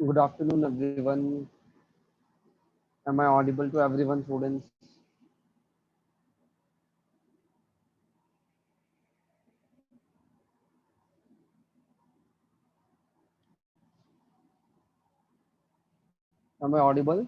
Good afternoon, everyone. Am I audible to everyone, students? Am I audible?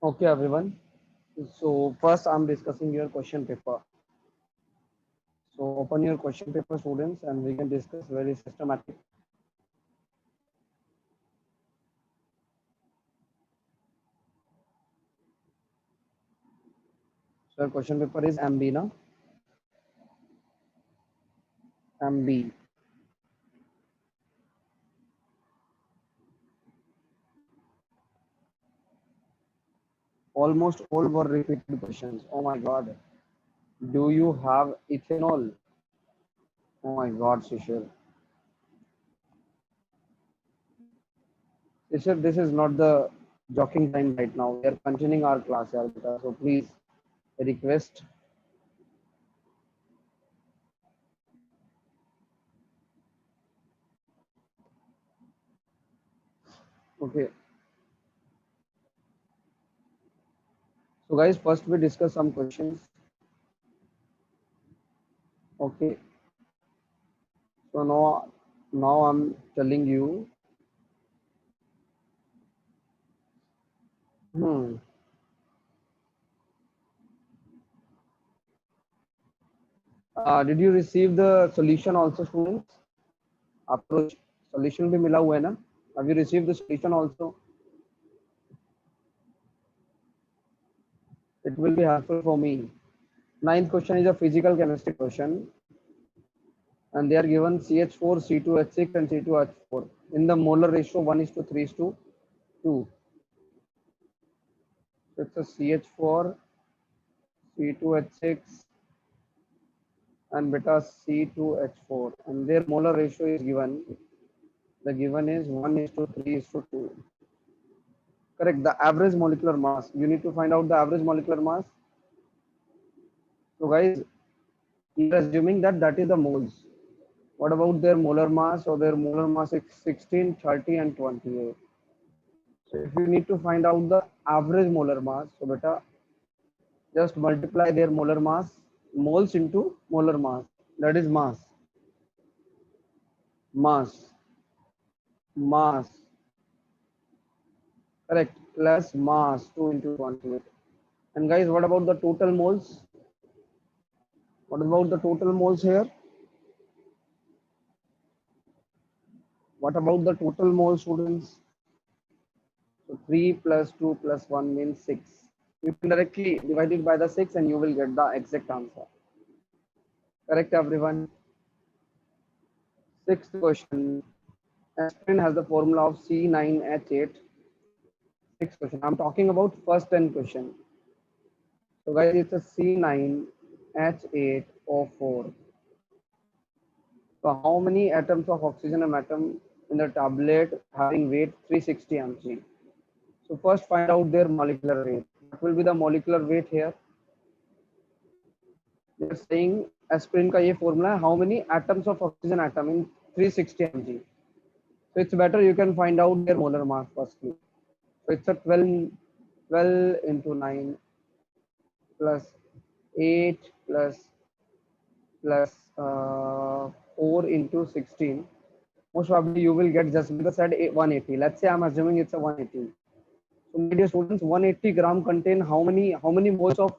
Okay, everyone. So first, I'm discussing your question paper. So open your question paper, students, and we can discuss very systematic. So your question paper is MB, na? MB. Almost all were repeated questions. Oh my God. Do you have ethanol? Oh my God, Shishir. Shishir, this is not the joking time right now. We are continuing our class, yaar, beta. So please request. Okay. So guys, first we discuss some questions. Okay. So now I'm telling you. Hmm. Did you receive the solution also, students? आपको solution भी मिला हुआ है ना? Have you received the solution also? It will be helpful for me. Ninth question is a physical chemistry question, and they are given CH4, C2H6, and C2H4 in the molar ratio 1:3 to 2. So it's a CH4, C2H6, and beta C2H4, and their molar ratio is given. The given is 1:3:2. Correct. The average molecular mass. You need to find out the average molecular mass. So guys, you are assuming that that is the moles. What about their molar mass? So their molar mass is 16, 30, and 28. So if you need to find out the average molar mass, so beta just multiply their molar mass, moles into molar mass. That is mass. Mass. Mass. Correct. Plus mass 2 into 28. And guys, what about the total moles? What about the total moles here? What about the total moles, students? So 3 plus 2 plus 1 means 6. You can directly divide it by the 6 and you will get the exact answer. Correct, everyone? Sixth question. Aspirin has the formula of C9H8. Sixth question. I'm talking about first 10 question. So guys, it's a C9H8O4. So how many atoms of oxygen atom in the tablet having weight 360 mg? So first find out their molecular weight. What will be the molecular weight here? They are saying aspirin का ये formula है, how many atoms of oxygen atom in 360 mg. So it's better you can find out their molar mass firstly. So it's a 12 into 9 plus 8 plus 4 into 16. Most probably you will get just because said 180. Let's say I'm assuming it's a 180. So my dear students, 180 gram contain how many moles of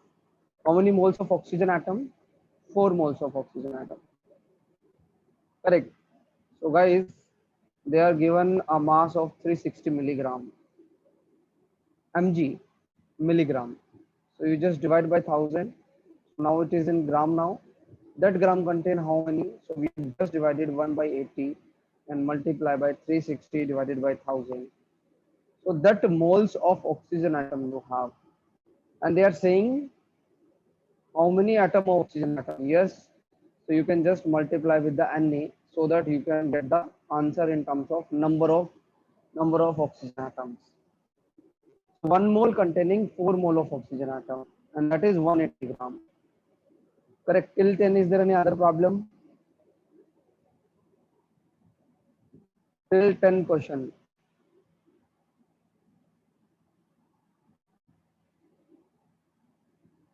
oxygen atom? 4 moles of oxygen atom. Correct. So guys, they are given a mass of 360 milligram mg milligram. So you just divide by 1000. Now it is in gram now. That gram contain how many? So we just divided 1 by 80 and multiply by 360 divided by 1000. So that moles of oxygen atom you have. And they are saying how many atom of oxygen atom? Yes. So you can just multiply with the Na so that you can get the answer in terms of number of oxygen atoms. 1 mole containing 4 mole of oxygen atom, and that is 180 gram. Correct. Till 10, is there any other problem? Till 10 question.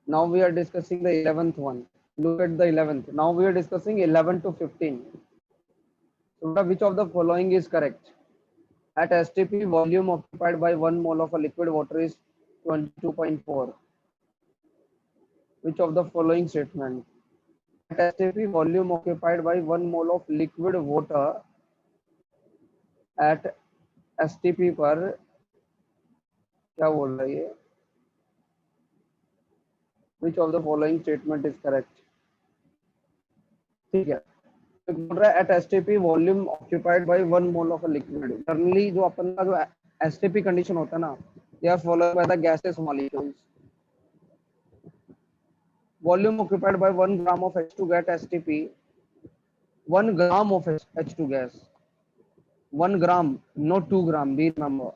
Now we are discussing the 11th one. Look at the 11th. Now we are discussing 11 to 15. So which of the following is correct? At STP, volume occupied by 1 mole of a liquid water is 22.4. Which of the following statement? At STP, volume occupied by 1 mole of liquid water at STP पर क्या बोल रही है? Which of the following statement is correct? ठीक है. At STP, volume occupied by 1 mole of a liquid. Generally जो अपन का जो STP condition होता है ना, they are followed by the gaseous molecules. Volume occupied by 1 gram of H2 gas STP, 1 gram of H2 gas, 1 gram, not 2 gram, be remember,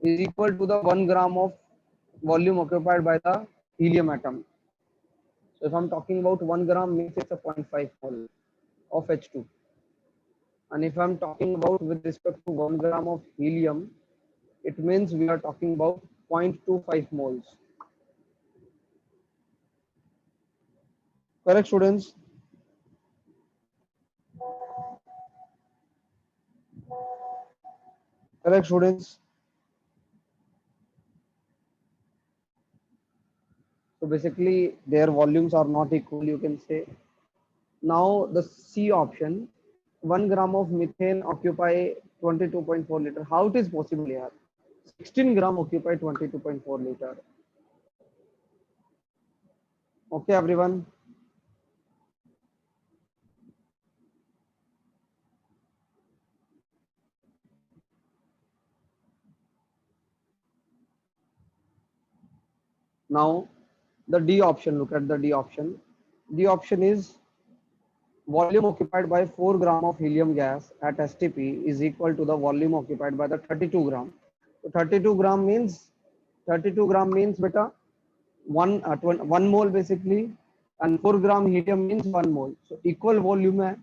is equal to the 1 gram of volume occupied by the helium atom. So if I'm talking about 1 gram, means it's a 0.5 mole of H2. And if I'm talking about with respect to 1 gram of helium, it means we are talking about 0.25 moles. Correct, students? Correct, students? So basically, their volumes are not equal, you can say. Now the C option, 1 gram of methane occupy 22.4 liter. How it is possible here? 16 gram occupy 22.4 liter. Okay, everyone. Now the D option, look at the D option. D option is volume occupied by 4 gram of helium gas at STP is equal to the volume occupied by the 32 gram. So 32 gram means beta 1 mole basically, and 4 gram helium means 1 mole. So equal volume है.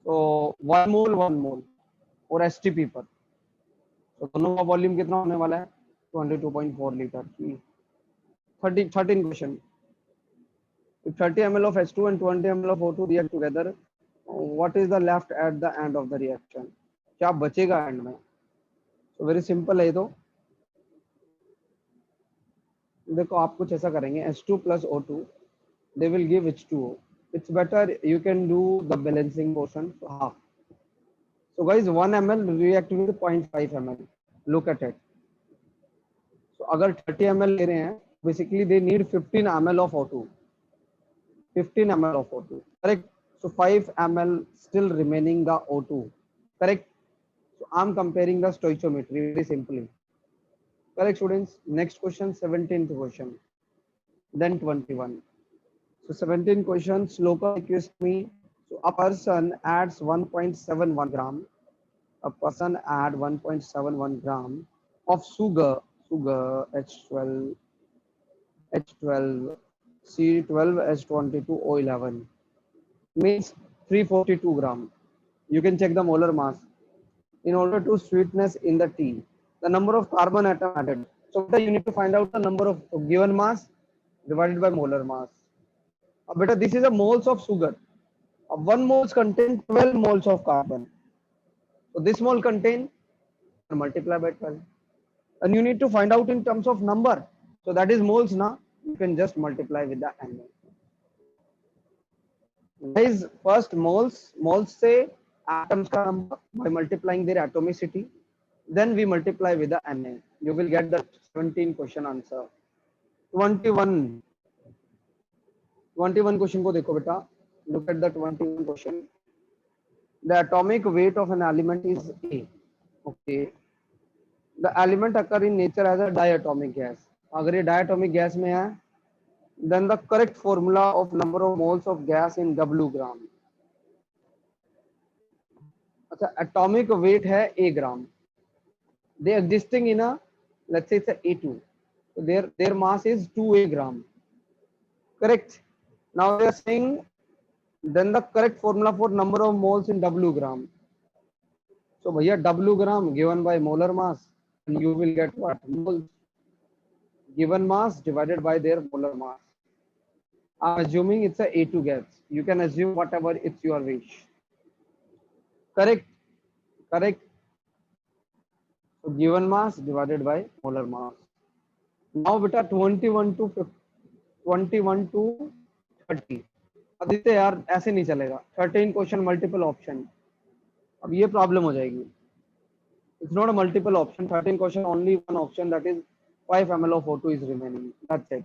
So 1 mole और STP पर. तो दोनों का volume कितना होने वाला है? 22.4 लीटर की. 13 question. If 30 ml of H2 and 20 ml of O2 react together, what is the left at the end of the reaction? क्या बचेगा एंड में? So very simple है. तो देखो आप कुछ ऐसा करेंगे, H2 plus O2 they will give H2O. It's better you can do the balancing portion, so half. So guys, 1 ml react with 0.5 ml. Look at it. So अगर 30 ml ले रहे हैं, basically they need 15 ml of O2. 15 ml of O2. Correct. So 5 ml still remaining the O2. Correct. So I'm comparing the stoichiometry very simply. Correct, students. Next question, 17th question. Then 21. So 17 questions, local equistemy. So a person adds 1.71 gram. A person add 1.71 gram of sugar H12, H12, C12, H22, O11 means 342 gram. You can check the molar mass. In order to sweetness in the tea, the number of carbon atom added. So you need to find out the number of given mass divided by molar mass. Beta, this is a moles of sugar. 1 moles contain 12 moles of carbon. So this mole contain multiply by 12. And you need to find out in terms of number. So that is moles now. You can just multiply with the n. Guys, first moles say atoms ka number by multiplying their atomicity. Then we multiply with the Na. You will get the 17 question answer. 21. 21 question को देखो बेटा, look at the 21 question. The atomic weight of an element is A. Okay. The element occur in nature as a diatomic gas. अगर ये diatomic gas में है, then the correct formula of number of moles of gas in W gram. अच्छा, atomic weight है A gram. They existing in a, let's say it's a A2. So their mass is 2A gram. Correct. Now they are saying then the correct formula for number of moles in W gram. So भैया W gram given by molar mass, and you will get what? Moles. Given mass divided by their molar mass. I'm assuming it's a A2 gas. You can assume whatever it's your wish. Correct. Correct. So given mass divided by molar mass. Now beta 21 to 50, 21 to 30. Aditya यार ऐसे नहीं चलेगा, 13 question multiple option, अब ये problem हो जाएगी. It's not a multiple option, 13 question, only one option, that is 5 ml of O2 is remaining. That's it.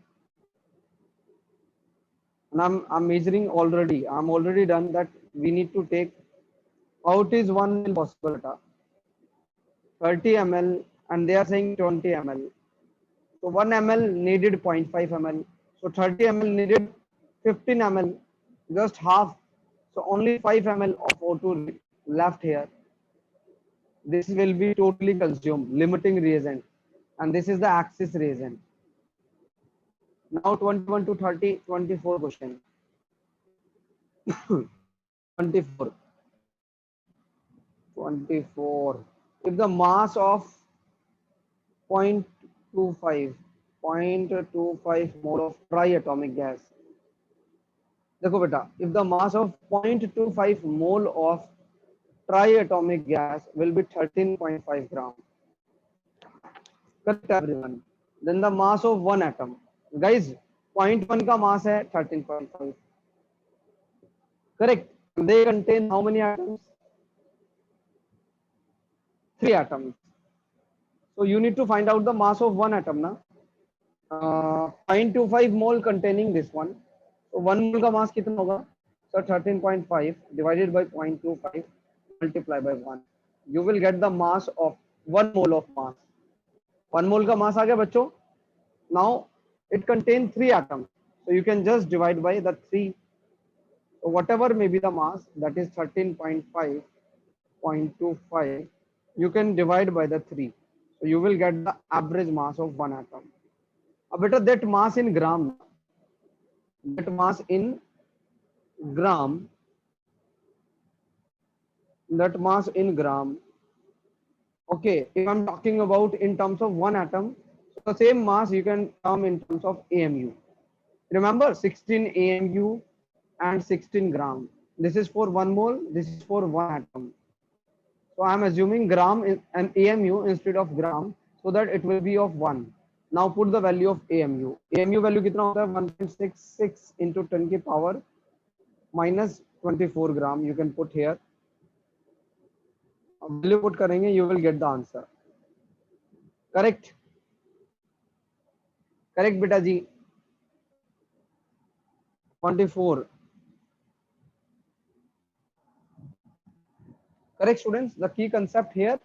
And I'm measuring already. I'm already done that. We need to take out is 1 ml possible, 30 ml, and they are saying 20 ml. So 1 ml needed 0.5 ml. So 30 ml needed 15 ml, just half. So only 5 ml of O2 left here. This will be totally consumed, limiting reagent, and this is the axis reagent. Now 21 to 30, 24 question. 24. 24. If the mass of 0.25, 0.25 mole of triatomic gas. देखो बेटा, if the mass of 0.25 mole of triatomic gas will be 13.5 gram. Correct everyone. Then the mass of one atom. Guys, 0.1 का mass है 13.5. Correct. They contain how many atoms? 3 atoms. So you need to find out the mass of one atom na. 0.25 mole containing this one. So 1 mole का mass कितना होगा? So 13.5 divided by 0.25 multiply by 1. You will get the mass of 1 mole of mass. 1 mole का mass आ गया बच्चों. Now it contains 3 atoms. So you can just divide by the 3. So whatever may be the mass, that is 13.5, 0.25, you can divide by the 3. So you will get the average mass of one atom. Better that mass in gram. That mass in gram. That mass in gram. Okay, if I'm talking about in terms of one atom, so the same mass you can term in terms of AMU. Remember 16 AMU and 16 gram. This is for 1 mole, this is for 1 atom. So I'm assuming gram is an AMU instead of gram, so that it will be of 1. Now put the value of AMU. AMU value कितना होता है? 1.66 into 10 की power minus 24 gram. You can put here. Value put करेंगे, you will get the answer. Correct? Correct बेटा जी. 24. Correct students. The key concept here,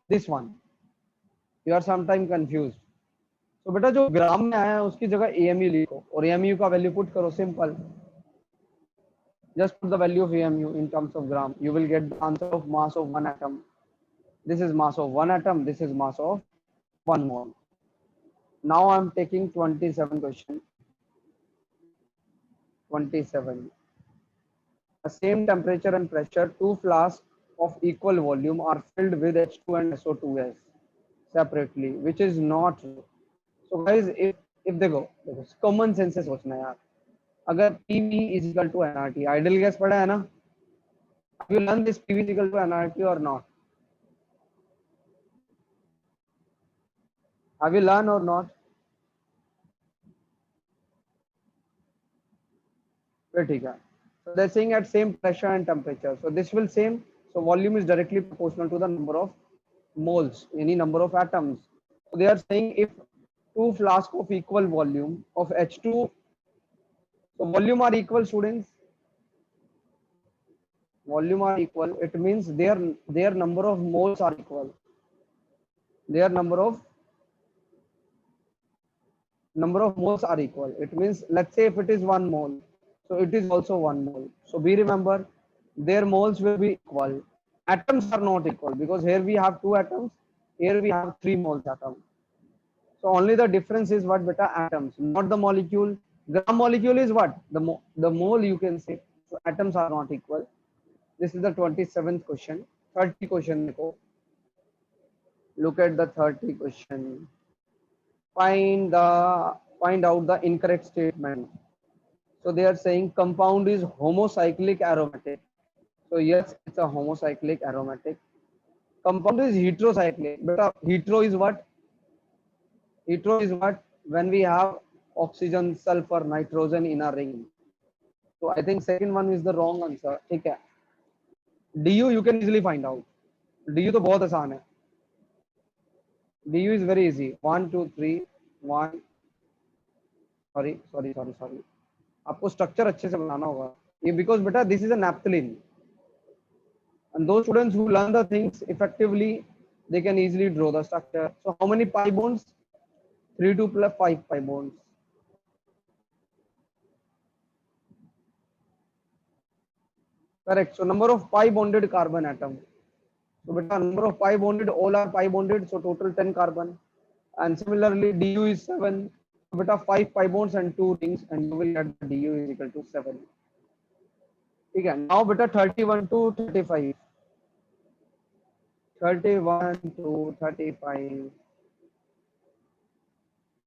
this one. You are sometime confused. तो बेटा जो ग्राम में आया है उसकी जगह AMU लिखो और AMU का वैल्यू पुट करो. Simple. Just put the value of AMU in terms of gram. You will get the answer of mass of one atom. This is mass of one atom. This is mass of 1 mole. Now I'm taking 27 question. 27. The same temperature and pressure, 2 flasks of equal volume are filled with H2 and SO2 gas separately, which is not true. So guys, if देखो common sense से सोचना यार, अगर PV is equal to nRT, ideal gas पढ़ा है ना? Have you learned this PV is equal to nRT or not? Have you learned or not? फिर ठीक है. So they're saying at same pressure and temperature. So this will same. So volume is directly proportional to the number of moles, any number of atoms. So they are saying if 2 flasks of equal volume of H2 So volume are equal, students. Volume are equal. It means their number of moles are equal. Their number of moles are equal. It means, let's say if it is 1 mole, so it is also 1 mole. So we remember their moles will be equal. Atoms are not equal because here we have 2 atoms, here we have 3 moles atom. So only the difference is what, beta? Atoms, not the molecule. Gram molecule is what? The mole, you can say. So atoms are not equal. This is the 27th question. 30 question देखो. Look at the 30 question. Find out the incorrect statement. So they are saying compound is homocyclic aromatic. So yes, it's a homocyclic aromatic. Compound is heterocyclic. But hetero is what? Hetero is what? When we have oxygen, sulfur, nitrogen in a ring. So I think second one is the wrong answer. ठीक है. Du you can easily find out. Du तो बहुत आसान है. Du is very easy. 1 2 3 1. Sorry. आपको structure अच्छे से बनाना होगा. ये because बेटा this is a naphthalene. And those students who learn the things effectively, they can easily draw the structure. So how many pi bonds? 3 2 plus 5 pi bonds. Correct. So number of pi bonded carbon atom. So beta number of pi bonded, all are pi bonded. So total 10 carbon. And similarly, Du is 7. So beta 5 pi bonds and 2 rings, and you will get the Du is equal to 7. Okay. Now beta 31 to 35. 31 to 35.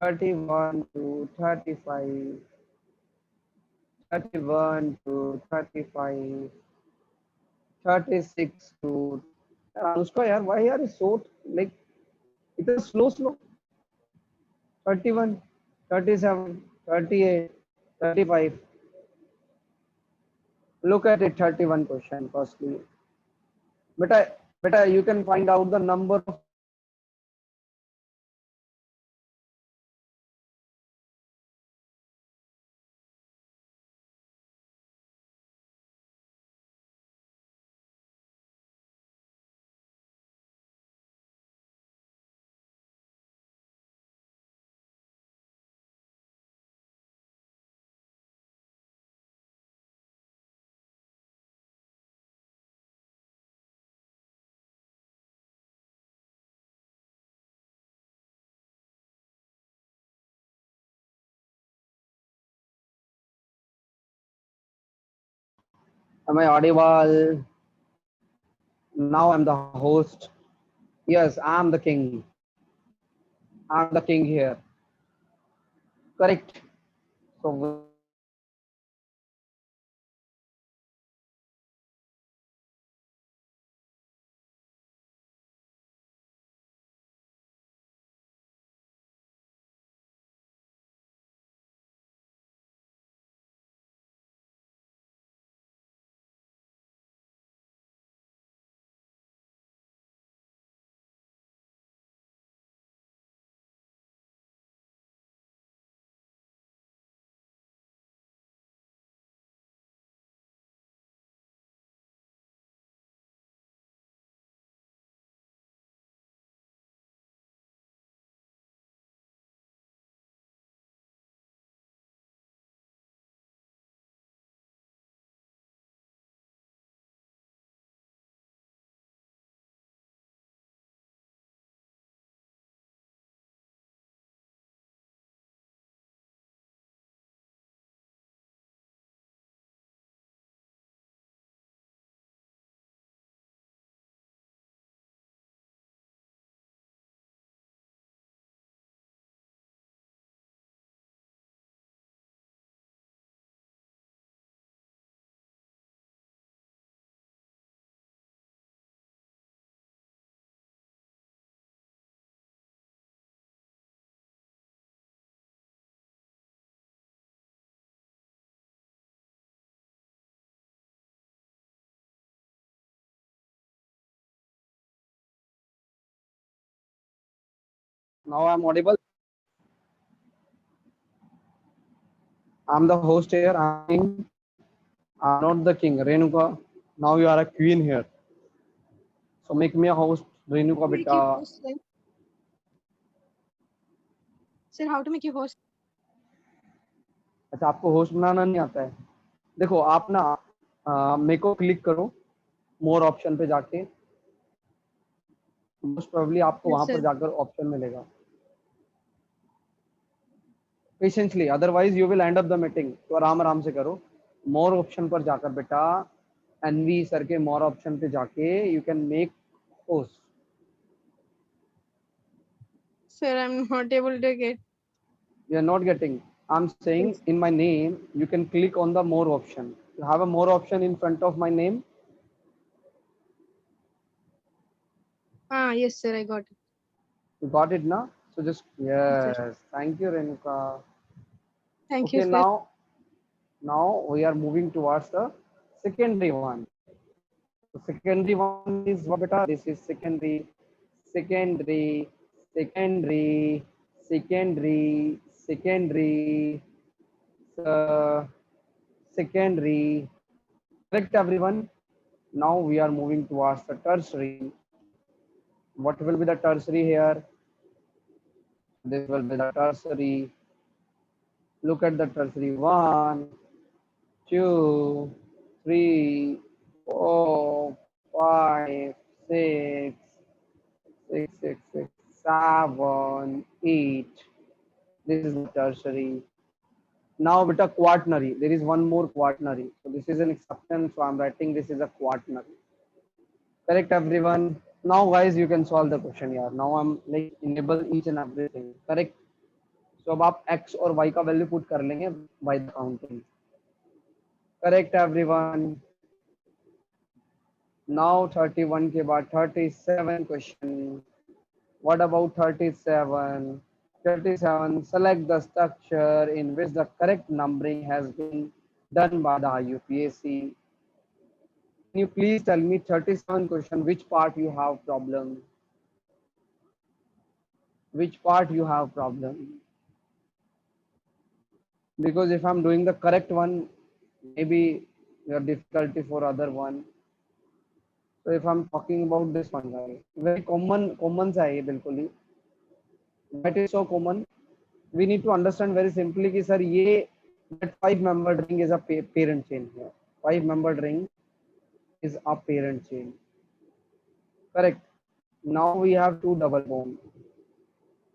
31 to 35. 31 to 35. 36 to Anushka, yaar, why are you so like it is slow? 31, 37, 38, 35. Look at it, 31 question firstly. Beta, you can find out the number of am I audible? Now I'm the host. Yes, I'm the king. I'm the king here. Correct. So now I'm audible. I'm the host here. I'm king. I'm not the king. Renuka, now you are a queen here. So make me a host. Renuka Make you beta. host, sir, how to make you host? अच्छा आपको host बनाना नहीं आता है? देखो आप ना मेरे को क्लिक करो मोर ऑप्शन पे जाके, मोस्ट प्रोबेबली आपको Yes, वहां sir. पर जाकर ऑप्शन मिलेगा. Patiently, otherwise you will and up the meeting. तो आराम आराम से करो. मोर ऑप्शन पर जाकर बेटा, एनवी सर के मोर ऑप्शन पे जाके you can make host. Sir, I'm not able to get. You are not getting. I'm saying Yes. in my name, you can click on the more option. You have a more option in front of my name. Ah, yes, sir, I got it. You got it now? So just, Yes, sir. yes. Thank you, Renuka. Thank you, Okay, sir. now we are moving towards the secondary one. So secondary one is what beta? This is secondary, secondary, secondary, secondary, uh, secondary. Correct, everyone. Now we are moving towards the tertiary. What will be the tertiary here? This will be the tertiary. Look at the tertiary. One, two, three, four, five, six, six, seven, eight. This is the tertiary. Now, beta quaternary. There is one more quaternary. So this is an exception. So I'm writing this is a quaternary. Correct, everyone. Now, guys, you can solve the question here. Now I'm like enable each and everything. Correct. So अब आप x और y का value put कर लेंगे by the counting. Correct, everyone. Now 31 के बाद 37 question. What about 37? 37. Select the structure in which the correct numbering has been done by the IUPAC. Can you please tell me 37 question which part you have problem? Which part you have problem? Because if I'm doing the correct one, maybe your difficulty for other one. So if I'm talking about this one, guys, very common सा है ये बिल्कुल ही. That is so common. We need to understand very simply कि sir ये that 5-membered ring is a parent chain here. 5-membered ring is a parent chain. Correct. Now we have two double bond.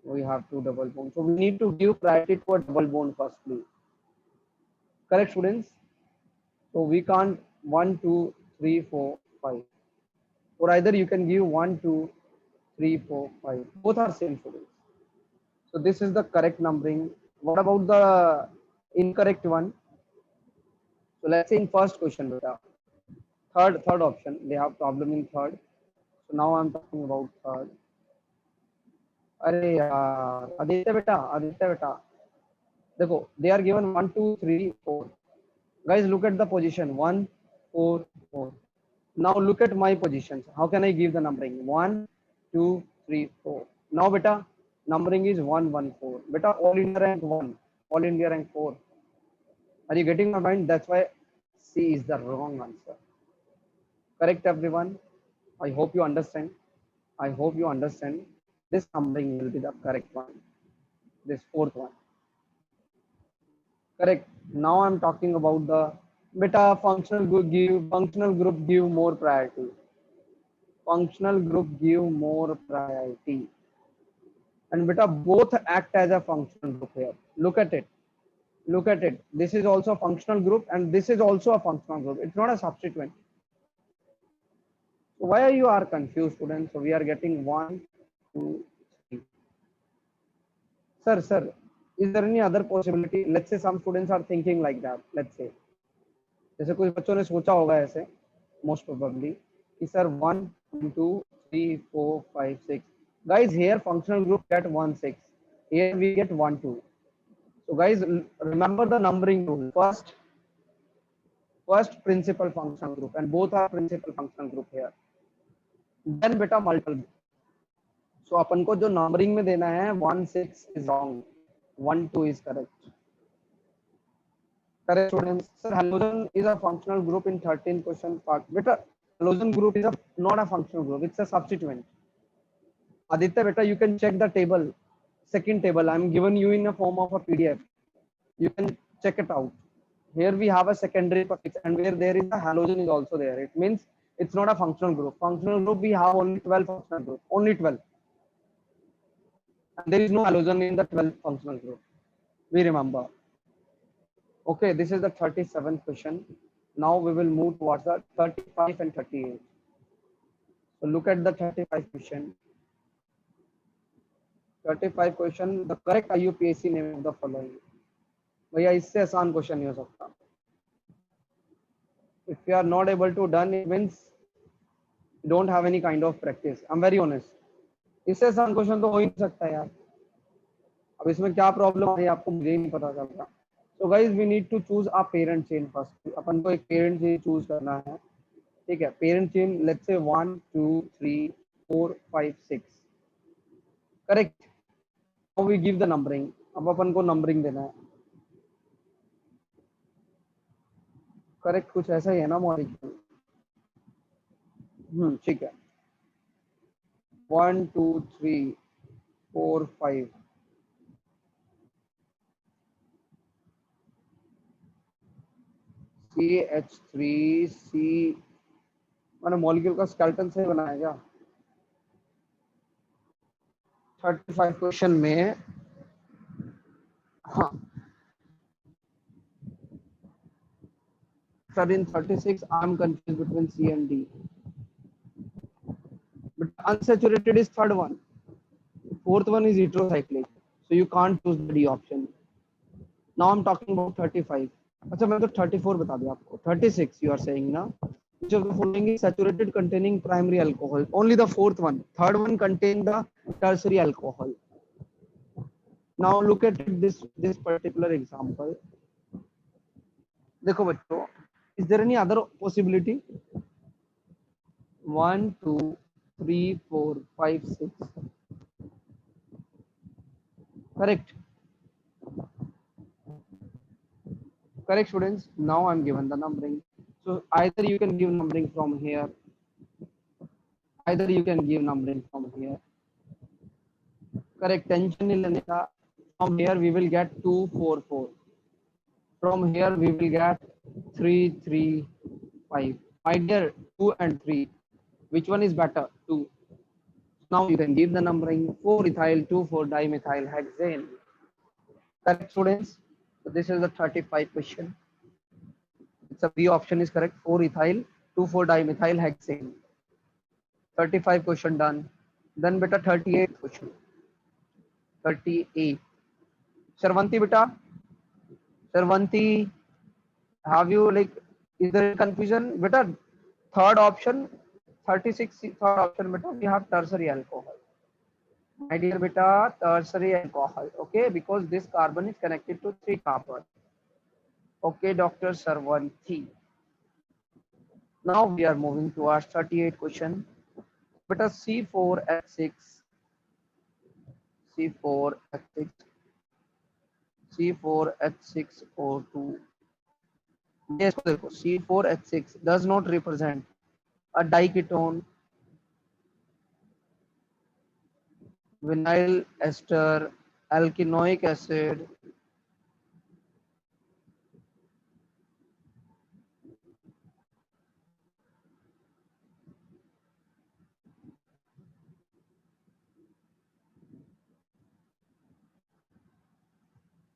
We have two double bond. So we need to give priority to a double bond firstly. Correct, students? So we can't 1, 2, 3, 4, 5. Or either you can give 1, 2, 3, 4, 5. Both are same, students. So this is the correct numbering. What about the incorrect one? So let's say in first question, beta. Third option. They have problem in third. So now I'm talking about third. अरे यार आदित्य बेटा देखो they are given 1 2 3 4. Guys, look at the position 1 4 4. Now look at my positions. How can I give the numbering? 1 2 3 4. Now beta numbering is 1 1 4. Beta all India rank 1, all India rank 4. Are you getting my point? That's why C is the wrong answer. Correct, everyone? I hope you understand. I hope you understand. This numbering will be the correct one. This fourth one. Correct. Now I'm talking about the beta functional group give more priority. Functional group give more priority. And beta both act as a functional group here. Look at it. Look at it. This is also a functional group and this is also a functional group. It's not a substituent. So why are you are confused, students? So we are getting 1 2 3. Sir, is there any other possibility? Let's say some students are thinking like that. Let's say जैसे कुछ बच्चों ने सोचा होगा ऐसे most probably कि sir 1 2 3 4 5 6. Guys, here functional group get 1 6. Here we get 1 2. So guys, remember the numbering rule. First principal functional group and both are principal functional group here. Then beta multiple. So अपन को जो numbering में देना है 1 6 is wrong. 1 2 is correct. Correct students. Sir, halogen is a functional group in 13 question part. Beta, halogen group is not a functional group. It's a substituent. Aditya, beta, you can check the table. Second table, I'm given you in a form of a PDF. You can check it out. Here we have a secondary prefix, and where there is a halogen is also there. It means it's not a functional group. Functional group, we have only 12 functional group. Only 12. And there is no halogen in the 12 functional group. We remember. Okay, this is the 37th question. Now we will move towards the 35 and 38. So look at the 35 question. 35 question, the correct IUPAC name of the following. भैया इससे आसान question नहीं हो सकता. If you are not able to done, it means you don't have any kind of practice. I'm very honest. इससे आसान question तो हो ही नहीं सकता यार. अब इसमें क्या प्रॉब्लम है आपको मुझे ही नहीं पता चल रहा. So guys, we need to choose a parent chain first. अपन को एक parent chain choose करना है. ठीक है, parent chain let's say 1 2 3 4 5 6. Correct. Now we give the numbering. अब अपन को numbering देना है. करेक्ट कुछ ऐसा ही है ना मॉलिक्यूल. ठीक है. 1 2 3 4 5. CH3C मैंने मॉलिक्यूल का स्केलेटन से बनाया क्या? 35 क्वेश्चन में हाँ. Sir, in 36 I am confused between C and D. But unsaturated is third one. Fourth one is heterocyclic. So you can't choose the D option. Now I'm talking about 35. अच्छा मैं तो 34 बता दिया आपको. 36 you are saying ना. Which of the following is saturated containing primary alcohol? Only the fourth one. Third one contain the tertiary alcohol. Now look at this particular example. देखो बच्चों, is there any other possibility? 1 2 3 4 5 6. Correct. Correct students. Now I'm given the numbering. So either you can give numbering from here, either you can give numbering from here. Correct. Tension नहीं लेने का. From here we will get 2 4 4. From here we will get 3 3 5. My dear, 2 and 3. Which one is better? 2. Now you can give the numbering. 4 ethyl 2 4 dimethyl hexane. Correct students. So this is the 35 question. It's a B option is correct. 4 ethyl 2 4 dimethyl hexane. 35 question done. Then beta 38 question. 38. Sharvanti beta. Sharvanti, have you like, is there confusion? Beta third option 36 third option beta we have tertiary alcohol. My dear beta, tertiary alcohol. Okay, because this carbon is connected to 3 carbon. Okay, Dr. Sarvanthi. Now we are moving towards 38 question. Beta C4H6, C4H6, C4H6O2. Yes, C4H6 does not represent a diketone, vinyl ester, alkenoic acid,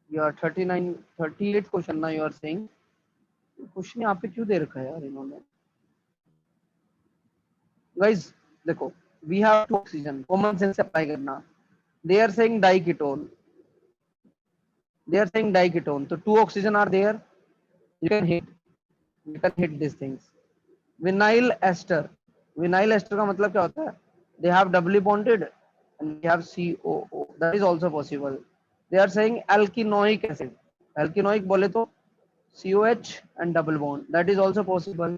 you are 39 38 question ना you are saying. Question यहाँ पे क्यों दे रखा है यार इन्होंने? Guys देखो, we have two oxygen, common sense apply करना. They are saying diketone. They are saying diketone. So 2 oxygen are there. You can hit these things. Vinyl ester. Vinyl ester का मतलब क्या होता है? They have doubly bonded and they have COO. That is also possible. They are saying alkenoic acid. Alkenoic बोले तो COH and double bond. That is also possible.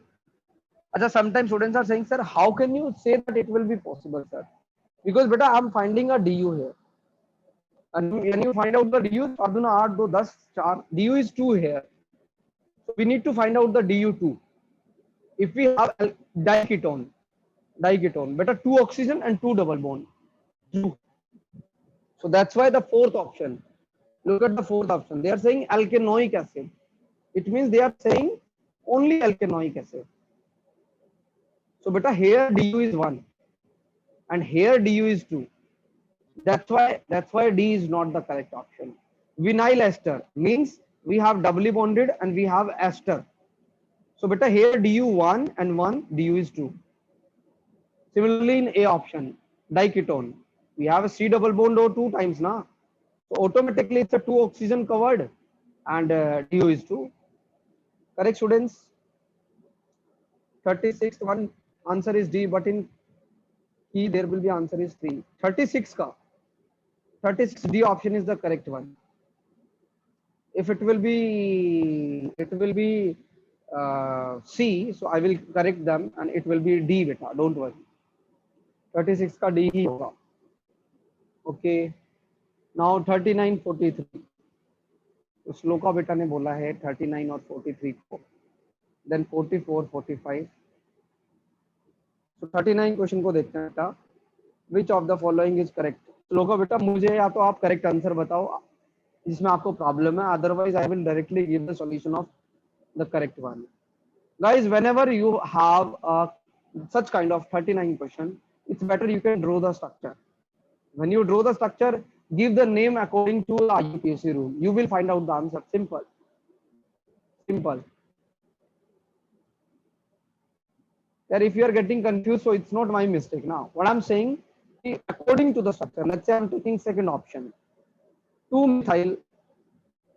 अच्छा, sometimes students are saying, sir, how can you say that it will be possible, sir? Because beta, I'm finding a DU here. And when you find out the DU, Arduna 8 2 10 4. DU is 2 here. we need to find out the Du2. If we have diketone, better 2 oxygen and 2 double bond. True. So that's why the fourth option. Look at the fourth option. They are saying alkanoic acid. It means they are saying only alkanoic acid. So beta here Du is 1 and here Du is 2. That's why D is not the correct option. Vinyl ester means we have doubly bonded and we have ester. So beta here Du1 and 1, Du is 2. Similarly in A option, diketone, we have a C double bond O2 times na. So automatically it's a 2 oxygen covered and Du is 2. Correct students? 36th one answer is D, but in key there will be answer is 3. 36 ka. 36D option is the correct one. If it will be C, so I will correct them and it will be D beta, don't worry. 36 का D ही होगा. Okay. Now 39, 43. तो श्लोका बेटा ने बोला है 39 और 43 को. Then 44, 45. So 39 question को देखते हैं बेटा. Which of the following is correct? Shloka बेटा मुझे या तो आप करेक्ट आंसर बताओ जिसमें आपको प्रॉब्लम है, otherwise I will directly give the solution of the correct one. Guys, whenever you have such kind of 39 question, it's better you can draw the structure. When you draw the structure, give the name according to the IUPAC rule. You will find out the answer. Simple. Simple. That if you are getting confused, so it's not my mistake. Now, what I'm saying, according to the structure, let's say I'm taking second option, 2-methyl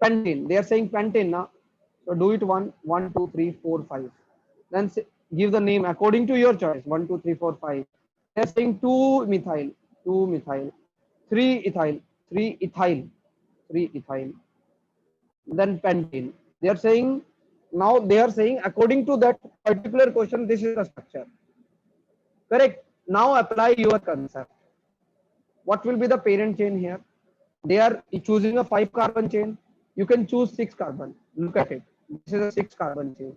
pentane. They are saying pentane now. So do it 1, 2, 3, 4, 5. Then give the name according to your choice. 1, 2, 3, 4, 5. They are saying 2-methyl, 2-methyl, 3-ethyl, 3-ethyl, 3-ethyl. Then pentane. They are saying now they are saying according to that particular question, this is the structure. Correct. Now apply your concept. What will be the parent chain here? They are choosing a 5 carbon chain. You can choose 6 carbon. Look at it. This is a 6 carbon chain.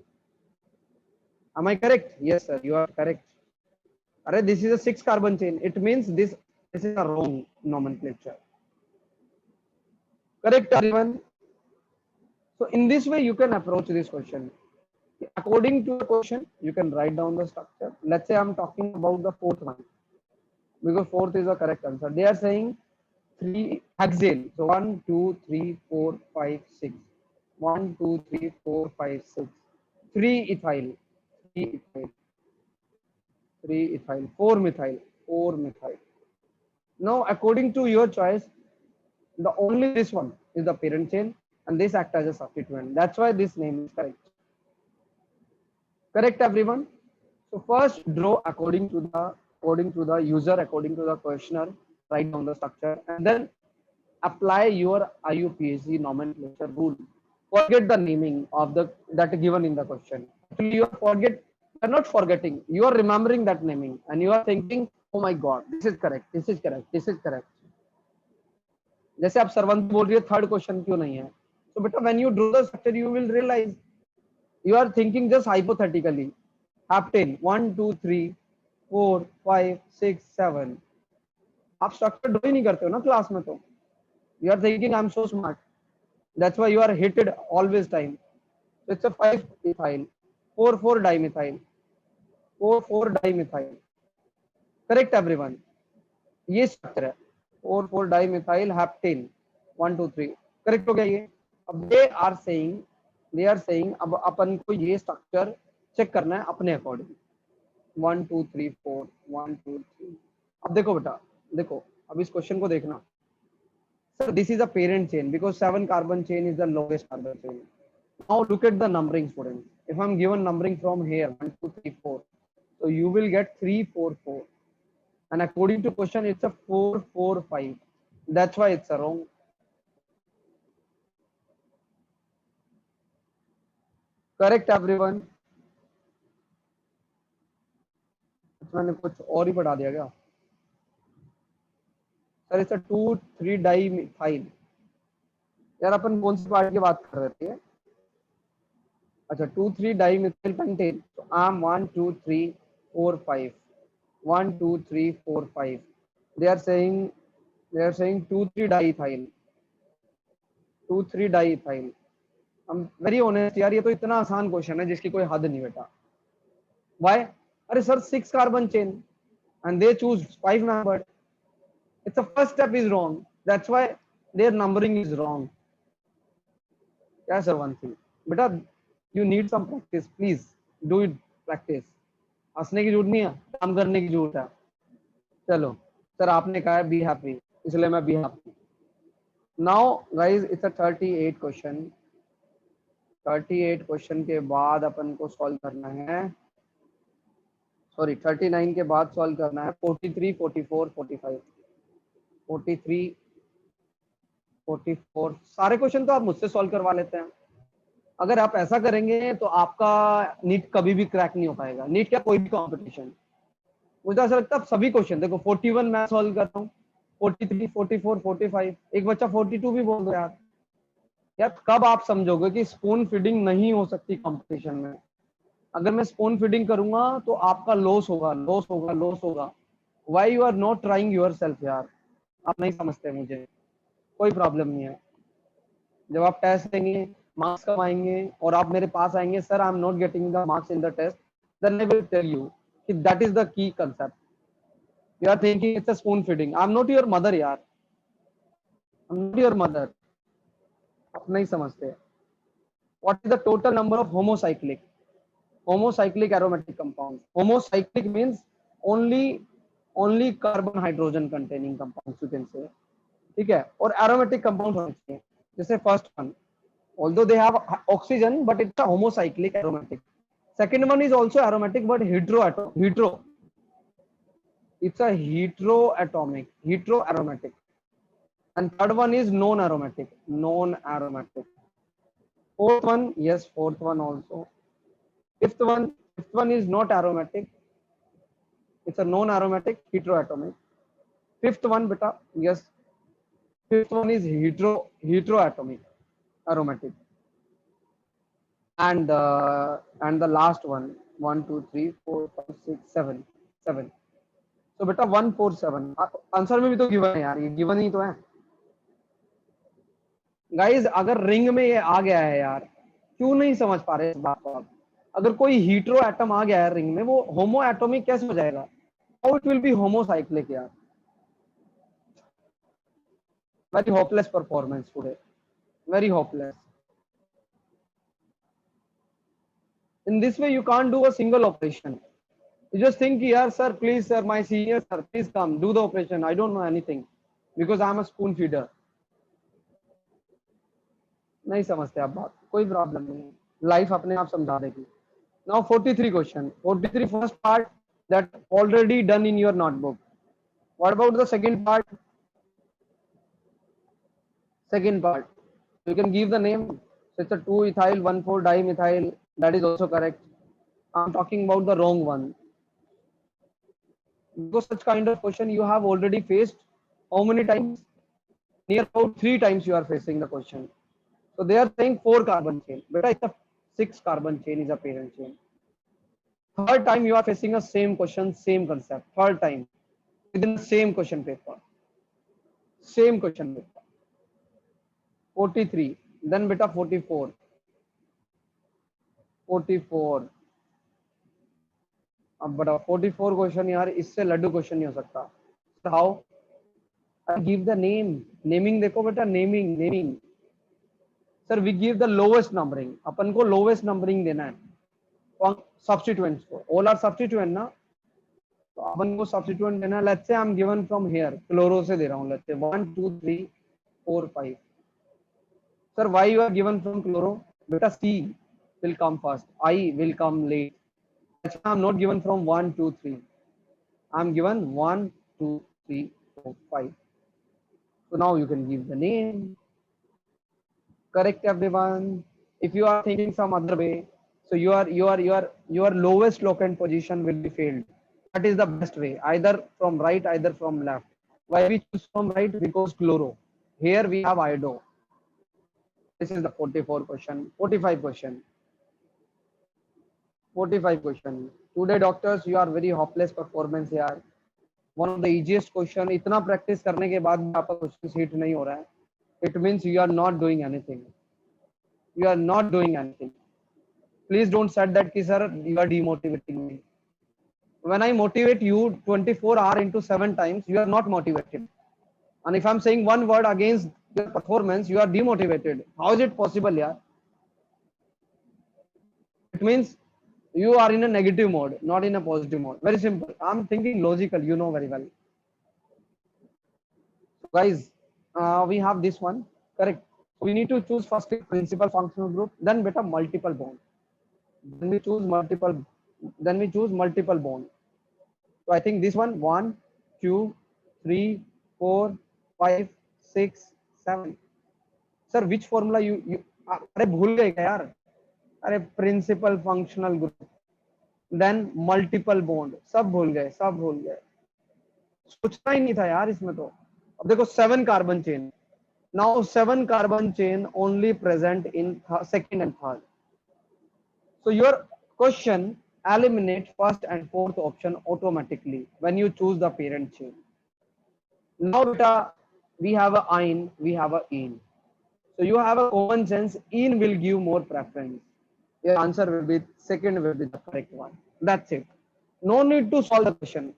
Am I correct? Yes, sir. You are correct. Alright, this is a 6 carbon chain. It means this is a wrong nomenclature. Correct, everyone? So in this way, you can approach this question. According to the question, you can write down the structure. Let's say I'm talking about the fourth one, because fourth is the correct answer. They are saying 3 hexane. So 1, 2, 3, 4, 5, 6. 1, 2, 3, 4, 5, 6. 3 ethyl. 3 ethyl. 3 ethyl. 4 methyl. 4 methyl. Now, according to your choice, the only this one is the parent chain, and this act as a substituent. That's why this name is correct. Correct, everyone? So first draw according to the user, according to the questioner, write down the structure, and then apply your IUPAC nomenclature rule. Forget the naming of that given in the question. Actually, you are not forgetting. You are remembering that naming, and you are thinking, oh my God, this is correct, this is correct, this is correct. जैसे आप सर्वंत बोल रही है third question क्यों नहीं है? So बेटा, when you draw the structure, you will realize you are thinking just hypothetically. Hapten 1, 2, 3, 4, 5, 6, 7. आप स्ट्रक्चर ड्रॉ ही नहीं करते हो ना क्लास में. तो you are thinking I'm so smart. That's why you are hated always time. So it's a 5 ethyl, 4, 4 dimethyl, 4, 4 dimethyl. Correct, everyone? ये structure है 4, 4 dimethyl haptane 1, 2, 3. Correct हो गया ये? अब they are saying अब अपन को ये स्ट्रक्चर चेक करना है अपने अकॉर्डिंग. 1, 2, 3, 4, 1, 2, 3. अब देखो बेटा, देखो अब इस क्वेश्चन को देखना. So this is a parent chain because 7 carbon chain is the longest carbon chain. Now look at the numbering, students. If I'm given numbering from here 1, 2, 3, 4, so you will get 3, 4, 4. And according to question, it's a 4, 4, 5. That's why it's a wrong. Correct, everyone? मैंने कुछ और ही पढ़ा दिया क्या? Sir it's 2, 3 dimethyl. यार अपन कौन C part की बात कर रहे थे? अच्छा 2,3 dimethyl pentane. So I'm 1 2 3 4 5. 1 2 3 4 5. They are saying 2 3 diethyl. 2 3 diethyl. I'm very honest यार, ये तो इतना आसान क्वेश्चन है जिसकी कोई हद नहीं बेटा. Why? अरे sir 6 carbon chain and they choose 5 membered. It's the first step is wrong. That's why their numbering is wrong. Yes, sir, one thing. Beta, you need some practice. Please do it. Practice. हंसने की जरूरत नहीं है, काम करने की जरूरत है. चलो सर, आपने कहा है बी हैप्पी, इसलिए मैं be happy. Now guys, it's a 38 question. 38 question के बाद अपन को सॉल्व करना है, सॉरी 39 के बाद सॉल्व करना है 43 44 45. 43 44 सारे क्वेश्चन तो आप मुझसे सॉल्व करवा लेते हैं. अगर आप ऐसा करेंगे तो आपका नीट कभी भी क्रैक नहीं हो पाएगा. नीट क्या, कोई भी कंपटीशन. मुझे ऐसा लगता है सभी क्वेश्चन देखो 41 मैं सॉल्व कर रहा हूँ, 43 44 45, एक बच्चा 42 भी बोल दो यार. यार कब आप समझोगे कि स्पून फीडिंग नहीं हो सकती कंपटीशन में. अगर मैं स्पून फीडिंग करूंगा तो आपका लॉस होगा, लॉस होगा, लॉस होगा. Why you are not trying yourself यार. आप नहीं समझते मुझे, कोई प्रॉब्लम नहीं है. जब आप टेस्ट देंगे, मार्क्स कम आएंगे और आप मेरे पास आएंगे, sir I am not getting the marks in the test, then I will tell you कि that is the key concept. You are thinking it's a spoon feeding. I am not your mother यार, I am not your mother. आप नहीं समझते. What is the total number of homocyclic aromatic compounds? Homocyclic means only carbon hydrogen containing compounds you can say. ठीक है, और aromatic compound होने चाहिए. जैसे first one, although they have oxygen but it's a homocyclic aromatic. Second one is also aromatic but hetero, it's a heteroaromatic. And third one is non aromatic. Fourth one, yes, fourth one also. Fifth one is not aromatic, it's a non aromatic heteroatomic. Fifth one beta, yes, fifth one is heteroatomic aromatic. And the last one, 1 2 3 4 5 6 7 7. So बेटा 147 answer में भी तो given है यार, ये given ही तो है guys. अगर रिंग में ये आ गया है यार, क्यों नहीं समझ पा रहे इस बात को आप. अगर कोई हीट्रो एटम आ गया है रिंग में, वो होमो एटोमिक कैसे हो जाएगा? How it will be homocyclic यार. Very hopeless performance today, very hopeless. In this way, you can't do a single operation. You just think, yeah, sir, please, sir, my senior, sir, please come, do the operation. I don't know anything because I'm a spoon feeder. नहीं समझते आप बात, कोई problem नहीं है, life अपने आप समझा देगी. Now 43 question. 43 first part that already done in your notebook. What about the second part? Second part. You can give the name. So it's a 2-ethyl 1,4-dimethyl. That is also correct. I'm talking about the wrong one. Because such kind of question you have already faced. How many times? Near about 3 times you are facing the question. So they are saying 4 carbon chain. Beta, it's a 6 carbon chain is a parent chain. Third time you are facing a same question, same concept. Third time within the same question paper. Same question paper. 43. Then beta 44. 44. अब बड़ा 44 question यार, इससे Laddu question नहीं हो सकता. How? I give the name. Naming देखो बेटा, naming. Sir we give the lowest numbering. अपन को लोवेस्ट नंबरिंग देना है सब्स्टिट्यूएंट्स को. ऑल आर सब्स्टिट्यूएंट ना, तो अपन को सब्स्टिट्यूएंट देना है. Let's say I am given from here, chloro से दे रहा हूँ. Let's say 1 2 3 4 5. Sir why you are given from chloro? बेटा see will come first, I will come late. That's why I'm not given from 1 2 3. I'm given 1 2 3 4 5. So now you can give the name. Correct everyone. If you are thinking some other way, so your lowest locant position will be failed. That is the best way, either from right, either from left. Why we choose from right? Because chloro. Here we have iodo. This is the 44 question. 45 question. 45 question. Today doctors, you are very hopeless performance यार. One of the easiest question. इतना practice करने के बाद भी आपका question hit नहीं हो रहा है. It means you are not doing anything. You are not doing anything. Please don't say that ki sir you are demotivating me. When I motivate you 24 hour into 7 times, you are not motivated. And if I'm saying one word against your performance, you are demotivated. How is it possible, yeah? It means you are in a negative mode, not in a positive mode. Very simple. I'm thinking logical, you know very well. So guys, we have this one, correct? We need to choose first principal functional group, then beta multiple bond. Then we choose multiple, then we choose multiple bond. So I think this one, 2, 3, 4, 5, 6, 7. Sir, which formula you अरे भूल गए क्या यार? अरे principal functional group, then multiple bond, सब भूल गए, सब भूल गए. सोचना ही नहीं था यार इसमें तो. अब देखो 7 carbon chain. Now 7 carbon chain only present in second and third. So your question eliminate first and fourth option automatically when you choose the parent chain. Now beta, we have a ine, we have a ene. So you have a common sense, ene will give more preference. Your answer will be second will be the correct one. That's it. No need to solve the question.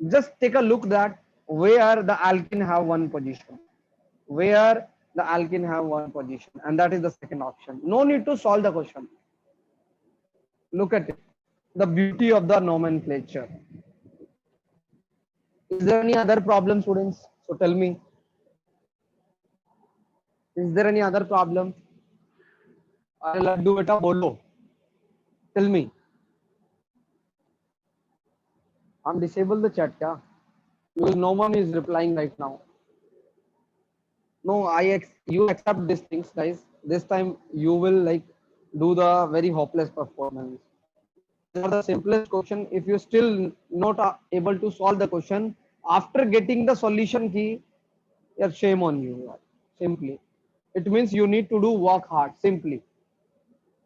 Just take a look that where the alkene have one position. Where the alkene have one position, and that is the second option. No need to solve the question. Look at it. The beauty of the nomenclature. Is there any other problem, students? So tell me. Is there any other problem? I'll do it bolo. Tell me. I'm disable the chat, yeah. Because no one is replying right now. No, you accept these things, guys. This time you will like do the very hopeless performance. For the simplest question, if you still not able to solve the question after getting the solution key, yeah, shame on you. Simply, it means you need to do work hard. Simply,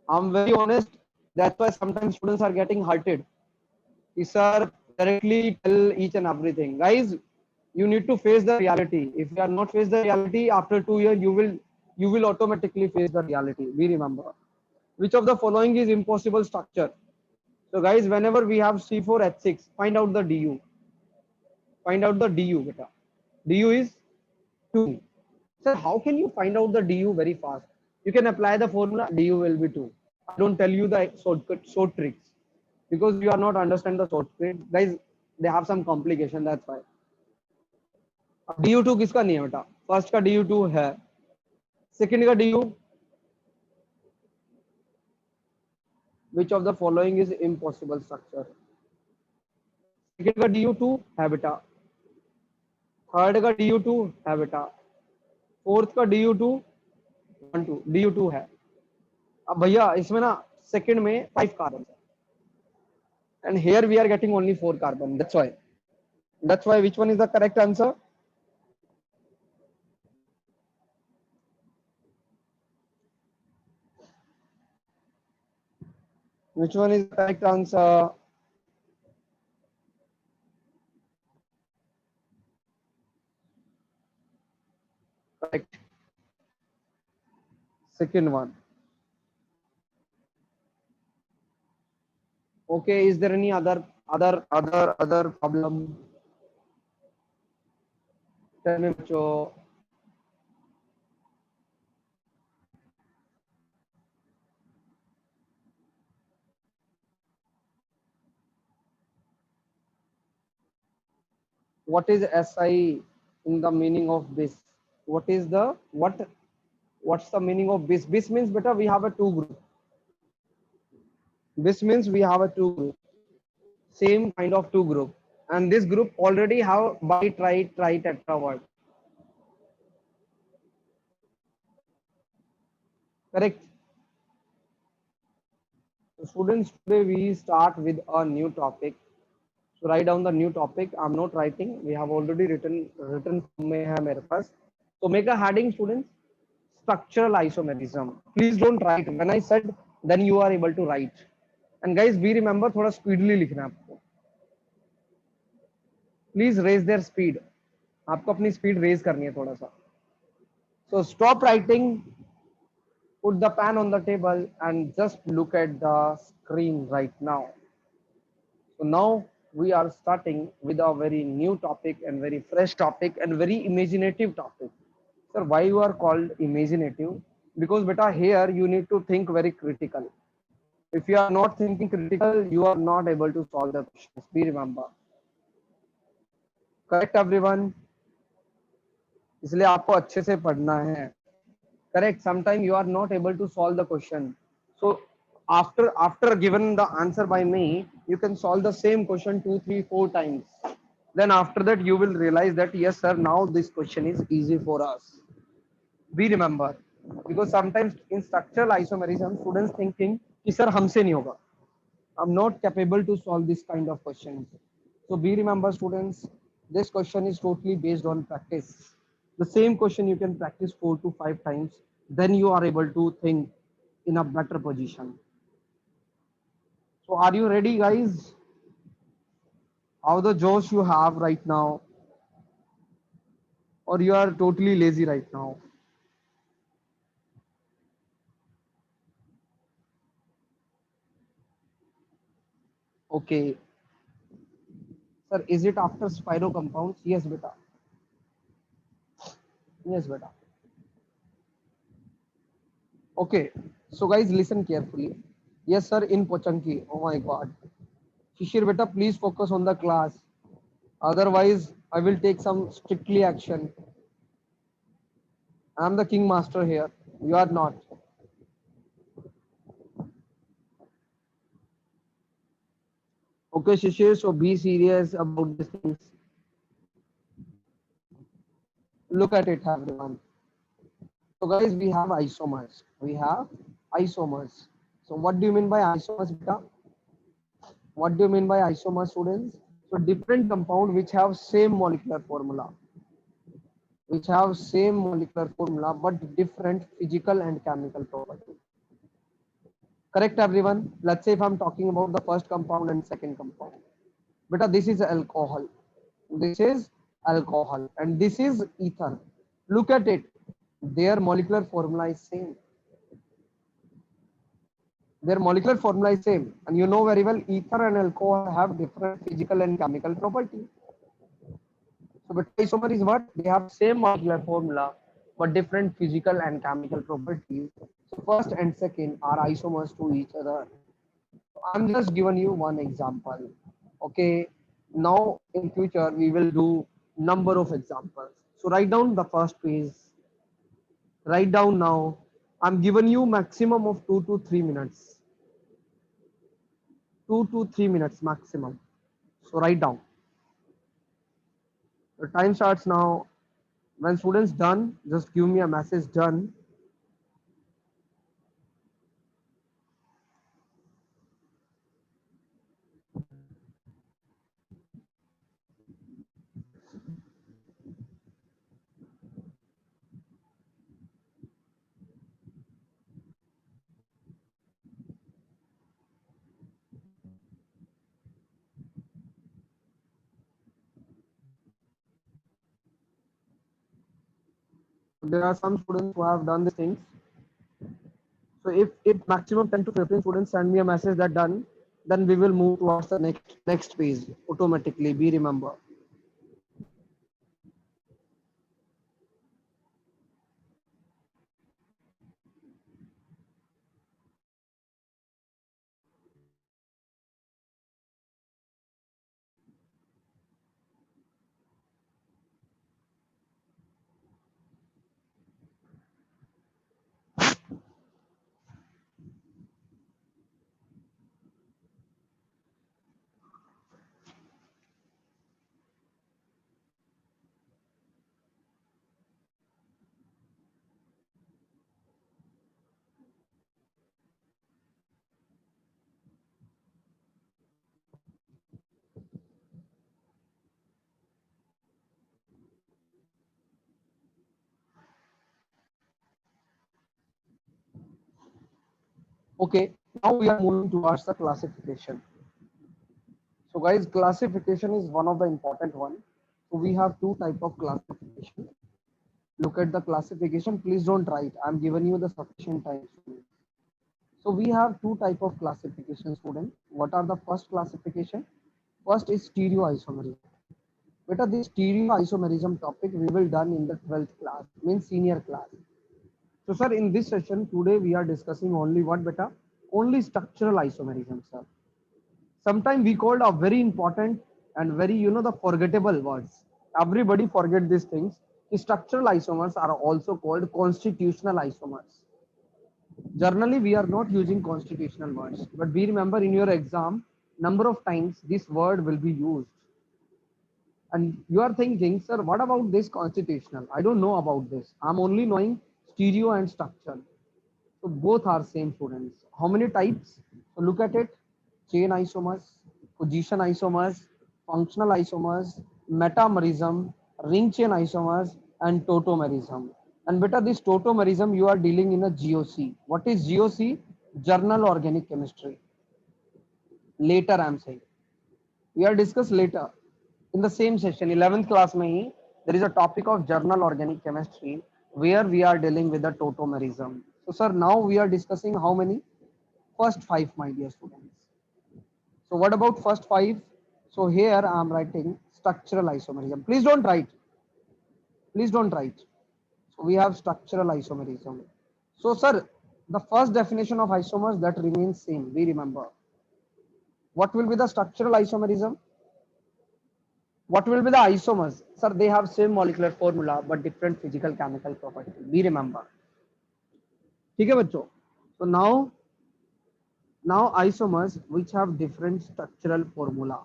I'm very honest. That's why sometimes students are getting hurted. Sir, directly tell each and everything, guys. You need to face the reality. If you are not face the reality after 2 years, you will automatically face the reality. We remember which of the following is impossible structure. So guys, whenever we have C4H6, find out the DU. Find out the DU, beta. DU is 2. Sir, how can you find out the DU very fast? You can apply the formula, DU will be 2. I don't tell you the short tricks because you are not understand the short tricks. Guys, they have some complication, that's why. DU2 किसका नहीं है बेटा? First का DU2 है, second का DU, which of the following is impossible structure? Second का DU2 है बेटा, थर्ड का DU2 है बेटा, फोर्थ का DU2 1 2 DU2 है. अब भैया इसमें ना सेकंड में 5 कार्बन है and here we are getting only 4 carbon. That's why which one is the correct answer? Which one is the correct answer? Correct. Second one. Okay, is there any other problem? Tell me, Bacho. What is SI in the meaning of bis? What's the meaning of bis? Bis means beta we have a two group. Bis means we have a two group. Same kind of two group. And this group already have bi tri tetra word. Correct. So students, today we start with a new topic. So write down the new topic. I'm not writing. We have already written में है मेरे पास. So make a heading, students. Structural isomerism. Please don't write. When I said then you are able to write. And guys, be remember थोड़ा speedily लिखना है आपको. Please raise their speed. आपको अपनी speed raise करनी है थोड़ा सा. So stop writing, put the pen on the table and just look at the screen right now. So now we are starting with a very new topic and very fresh topic and very imaginative topic. Sir, why you are called imaginative? Because beta here you need to think very critical. If you are not thinking critical, you are not able to solve the questions. Be remember. Correct everyone? इसलिए आपको अच्छे से पढ़ना है. Correct. Sometimes you are not able to solve the question. So after given the answer by me, you can solve the same question 2, 3, 4 times. Then after that you will realize that yes sir, now this question is easy for us. Be remember, because sometimes in structural isomerism students thinking कि sir हमसे नहीं होगा. I'm not capable to solve this kind of questions. So be remember students, this question is totally based on practice. The same question you can practice 4 to 5 times, then you are able to think in a better position. So are you ready guys? How the Josh you have right now? Or you are totally lazy right now? Okay. Sir, is it after spiro compounds? Yes, beta. Yes, beta. Okay. So guys, listen carefully. Yes, sir, in Pochanki. Oh my God. Shishir beta, please focus on the class. Otherwise, I will take some strictly action. I am the king master here. You are not. Okay, Shishir, so be serious about these things. Look at it, everyone. So guys, we have isomers. We have isomers. So what do you mean by isomers, beta? What do you mean by isomers, students? So different compound which have same molecular formula, but different physical and chemical property. Correct, everyone? Let's say if I'm talking about the first compound and second compound. Beta, this is alcohol. This is alcohol, and this is ether. Look at it. Their molecular formula is same. Their molecular formula is same, and you know very well ether and alcohol have different physical and chemical property. So but isomer is what? They have same molecular formula but different physical and chemical properties. So first and second are isomers to each other. I'm just giving you one example. Okay. Now in future we will do number of examples. So write down the first page. Write down now. I'm giving you maximum of 2 to 3 minutes. 2 to 3 minutes maximum. So write down. The time starts now. When students done, just give me a message done. There are some students who have done these things. So if maximum 10 to 15 students send me a message that done, then we will move towards the next page automatically. Be remember. Okay, now we are moving towards the classification. So guys, classification is one of the important one. So we have two type of classification. Look at the classification. Please don't write. I'm giving you the sufficient time. So we have two type of classification, student. What are the first classification? First is stereoisomerism. Beta, this stereoisomerism topic we will done in the 12th class, means senior class. So sir, in this session today we are discussing only what beta? Only structural isomerism, sir. Sometimes we called a very important and very, the forgettable words. Everybody forget these things. The structural isomers are also called constitutional isomers. Generally, we are not using constitutional words, but we remember in your exam, number of times this word will be used. And you are thinking, sir, what about this constitutional? I don't know about this. I'm only knowing stereo and structure. So both are same, students. How many types? So look at it. Chain isomers, position isomers, functional isomers, metamerism, ring chain isomers, and tautomerism. And better this tautomerism you are dealing in a GOC. What is GOC? Journal Organic Chemistry. Later I'm saying. We are discuss later in the same session 11th class mein there is a topic of journal organic chemistry where we are dealing with the tautomerism. So sir, now we are discussing how many? First five, my dear students. So what about first five? So here I am writing structural isomerism. Please don't write. So we have structural isomerism. So sir, the first definition of isomers that remains same, we remember. What will be the structural isomerism? What will be the isomers? Sir, they have same molecular formula but different physical chemical property. We remember. ठीक है बच्चों? So now isomers which have different structural formula.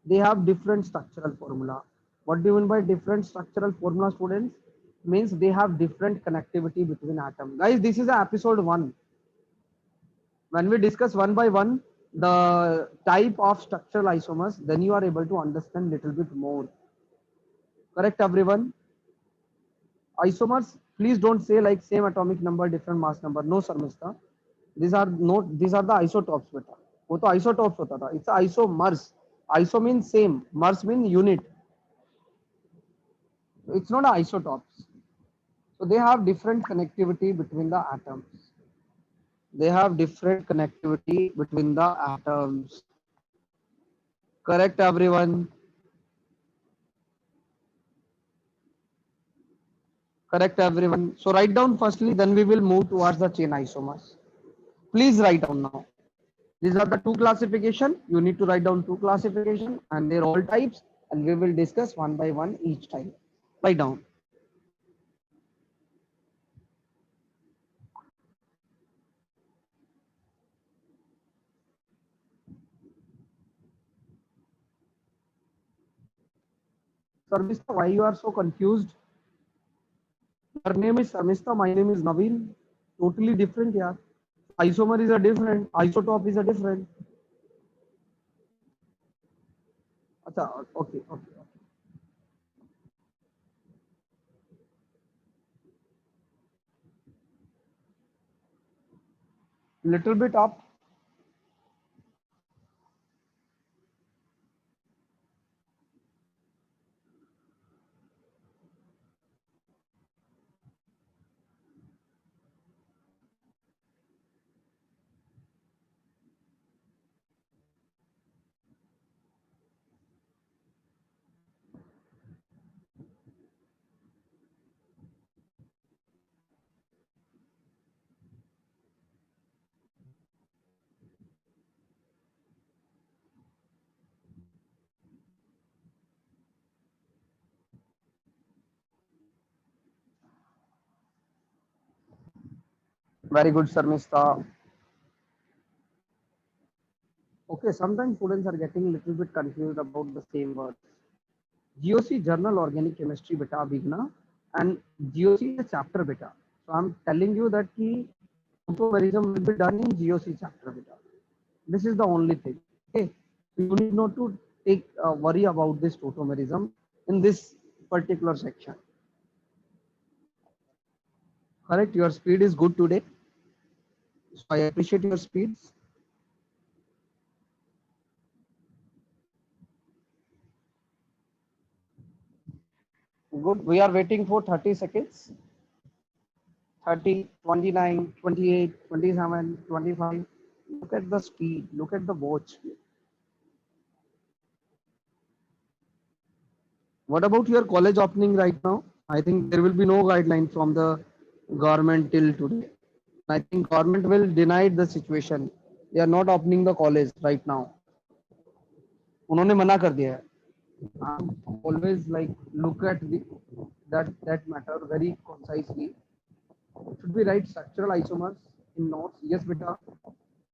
They have different structural formula. What do you mean by different structural formula, students? Means they have different connectivity between atoms. Guys, this is episode 1. When we discuss one by one the type of structural isomers, then you are able to understand little bit more. Correct, everyone? Isomers, please don't say like same atomic number different mass number. No sir, mister. These are the isotopes beta. वो तो isotopes होता था. It's isomers. Iso means same, mers means unit. It's not isotopes. So they have different connectivity between the atoms. They have different connectivity between the atoms. Correct, everyone? Correct, everyone? So write down firstly, then we will move towards the chain isomers. Please write down now. These are the two classification. You need to write down two classification and they're all types, and we will discuss one by one each time. Write down. Sarmista, why you are so confused? Your name is Sarmista, my name is Naveen. Totally different, yeah. Isomer is a different, isotope is a different. Acha, okay. Little bit up. Very good, Sarmista. Okay, sometimes students are getting a little bit confused about the same words. GOC Journal Organic Chemistry beta Vigna and GOC is a chapter beta. So I'm telling you that key tautomerism will be done in GOC chapter beta. This is the only thing. Okay, so you need not to take worry about this tautomerism in this particular section. Correct, your speed is good today. So I appreciate your speeds. Good. We are waiting for 30 seconds. 30, 29, 28, 27, 25. Look at the speed. Look at the watch. What about your college opening right now? I think there will be no guideline from the government till today. I think government will deny the situation. They are not opening the college right now. उन्होंने मना कर दिया है. Always like look at the that matter very concisely. Should we write structural isomers in notes? Yes, beta.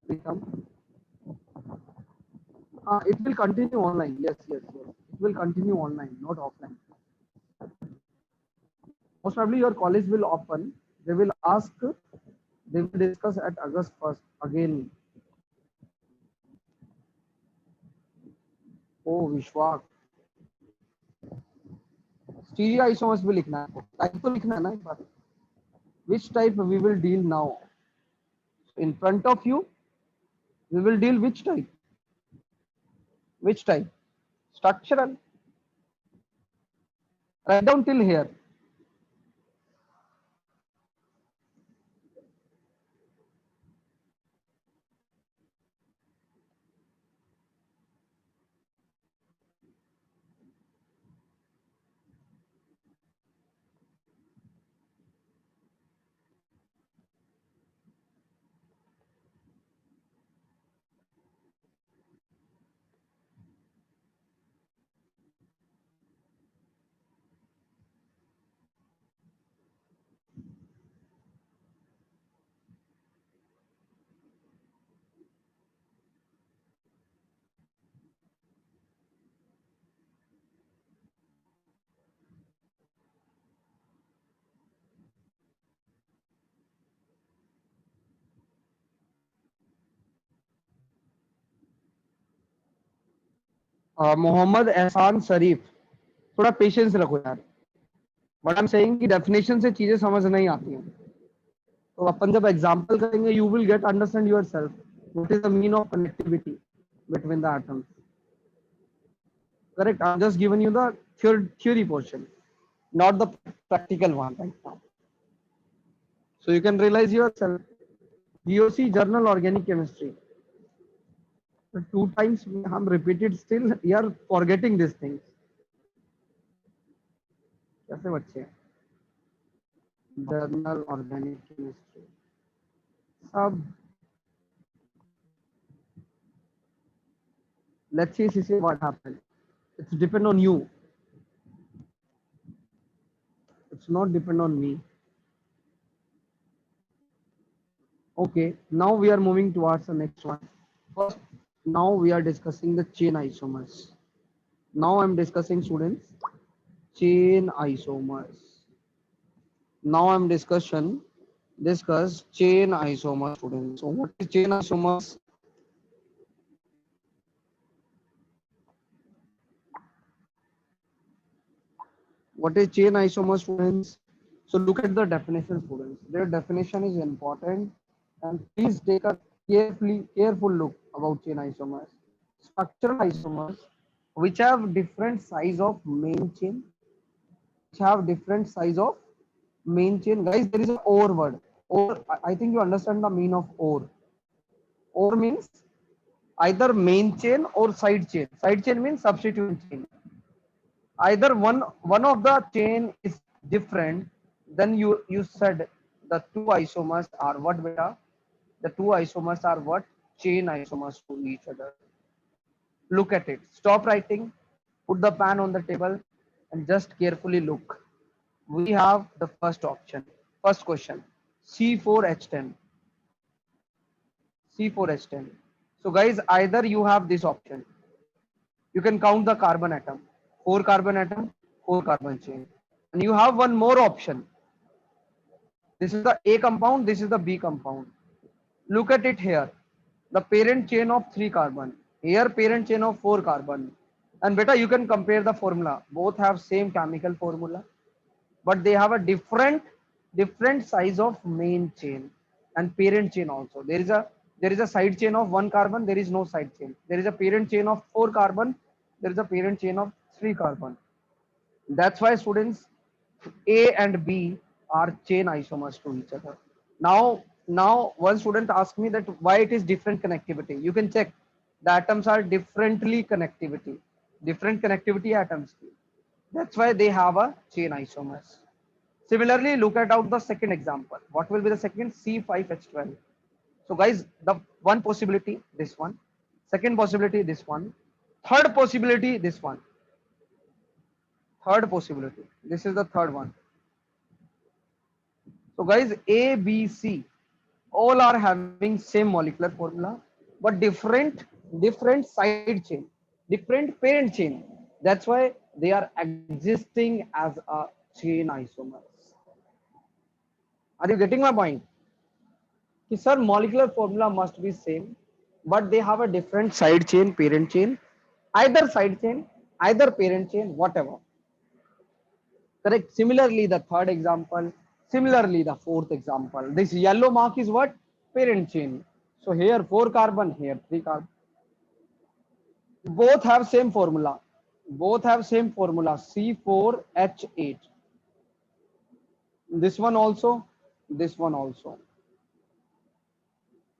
Become. It will continue online. Yes, yes, yes. It will continue online, not offline. Most probably your college will open. They will ask. They will discuss at August 1st again. Oh, Vishwak. Stereoisomers भी लिखना है. Type तो लिखना है ना एक बार. Which type we will deal now? In front of you, we will deal which type? Which type? Structural. Write down till here. Mohammad एहसान शरीफ, थोड़ा पेशेंस रखो यार. बट आई एम सेइंग कि डेफिनेशन से चीजें समझ नहीं आती हैं. तो अपन जब एग्जांपल करेंगे you will get understand yourself what is the mean of connectivity between the atoms. Correct. I'm just giving you the theory portion, not the practical one right now. So you can realize yourself. DOC Journal Organic Chemistry. So 2 times हम repeated still you are forgetting these things. कैसे बच्चे हैं? Journal Organic Chemistry. सब let's see what happened. It's depend on you. It's not depend on me. Okay, now we are moving towards the next one. First, now we are discussing the chain isomers. Now I'm discussing students chain isomers. Now I'm discuss chain isomers students. So what is chain isomers? What is chain isomers students? So look at the definition students. Their definition is important and please take a careful look about chain isomers. Structural isomers which have different size of main chain, guys. There is an or word, or I think you understand the mean of or means either main chain or side chain means substituent chain. Either one of the chain is different, then you said the two isomers are what beta? The two isomers are what? Chain isomers to each other. Look at it. Stop writing, put the pen on the table and just carefully look. We have the first option. First question, C4H10. C4H10. So guys, either you have this option. You can count the carbon atom. 4 carbon atom, 4 carbon chain. And you have one more option. This is the A compound, this is the B compound. Look at it here. The parent chain of 3 carbon. Here parent chain of 4 carbon. And beta, you can compare the formula. Both have same chemical formula, but they have a different size of main chain and parent chain also. There is a side chain of one carbon, there is no side chain. There is a parent chain of four carbon, there is a parent chain of three carbon. That's why students, A and B are chain isomers to each other. Now one student asked me that why it is different connectivity. You can check the atoms are different connectivity atoms. That's why they have a chain isomers. Similarly, look at out the second example. What will be the second? C5H12. So guys, the one possibility, this one. Second possibility, this one. Third possibility, this one. Third possibility. This is the third one. So guys, A, B, C, all are having same molecular formula, but different side chain, different parent chain. That's why they are existing as a chain isomers. Are you getting my point? कि sir, molecular formula must be same, but they have a different side chain, parent chain, either side chain, either parent chain, whatever. Correct. Similarly, the third example, similarly, the fourth example. This yellow mark is what? Parent chain. So here four carbon, here three carbon. Both have same formula. Both have same formula, C4H8. This one also, this one also,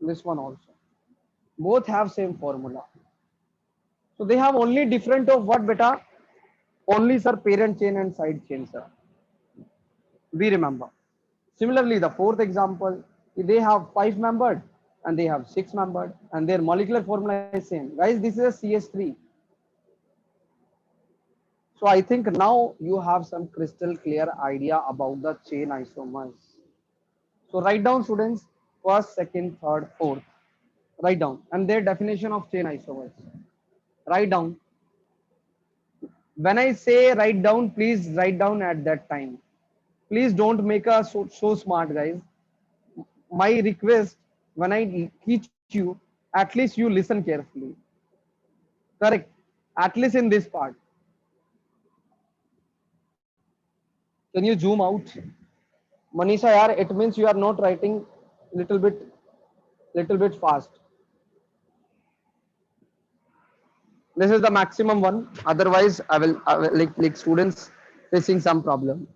this one also. Both have same formula. So they have only different of what beta? Only sir parent chain and side chain, sir. We remember. Similarly, the fourth example, they have five membered and they have six membered and their molecular formula is same. Guys, this is a CS3. So I think now you have some crystal clear idea about the chain isomers. So write down students, first, second, third, fourth. Write down and their definition of chain isomers. Write down. When I say write down, please write down at that time. Please don't make us so smart, guys. My request, when I teach you, at least you listen carefully. Correct. At least in this part. Can you zoom out? Manisha, yaar, it means you are not writing little bit, little bit fast. This is the maximum one. Otherwise, I will like students facing some problem.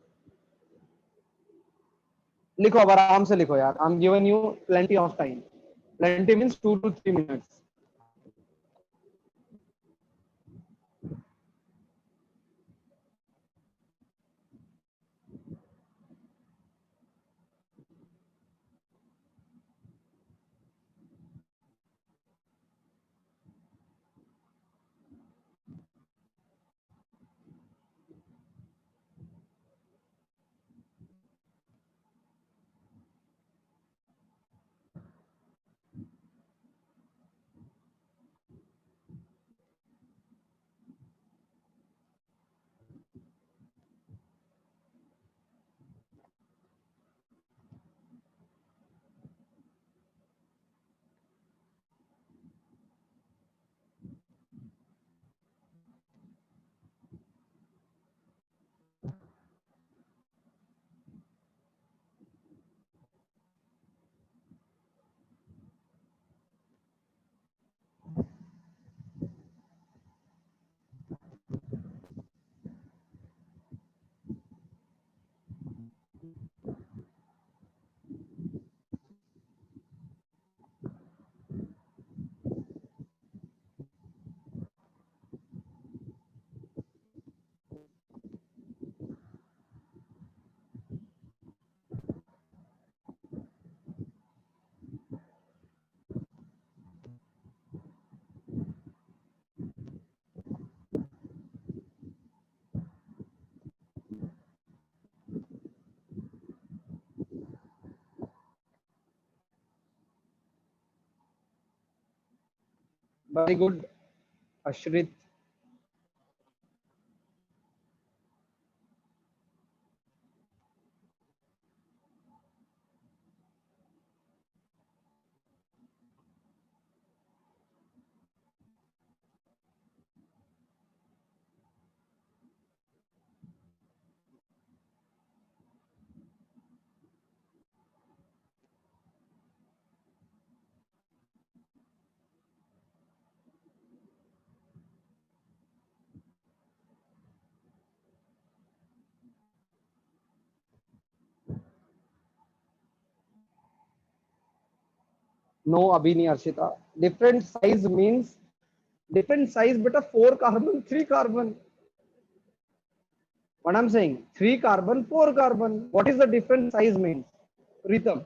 लिखो अब आराम से लिखो यार. I'm giving you plenty of time. Plenty means 2 to 3 minutes. Very good, Ashrit. No, abhi nahi Arshita. Different size means different size, beta 4 carbon, 3 carbon. What I'm saying, 3 carbon, 4 carbon. What is the different size means? Rhythm.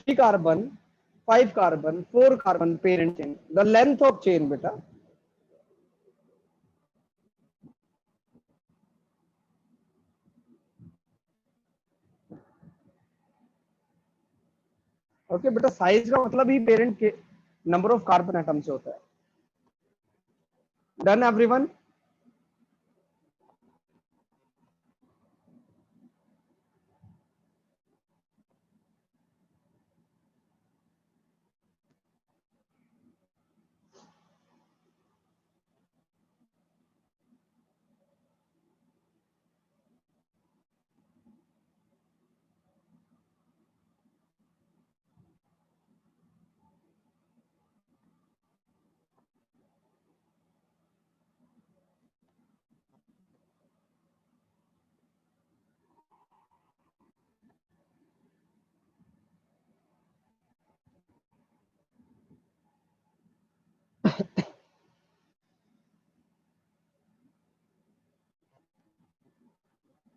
3 carbon, 5 carbon, 4 carbon parent chain. The length of chain, beta. Okay बेटा, size का मतलब ही parent के number of carbon atom से होता है. Done everyone?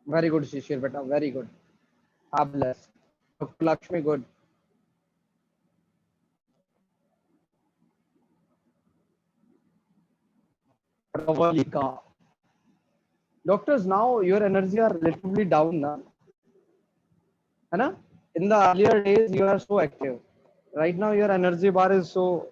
Very good शिशिर बेटा, very good. Fabulous. Dr. Lakshmi, good. Ravalika. Doctors, now your energy are relatively down now. है ना? In the earlier days, you are so active. Right now, your energy bar is so.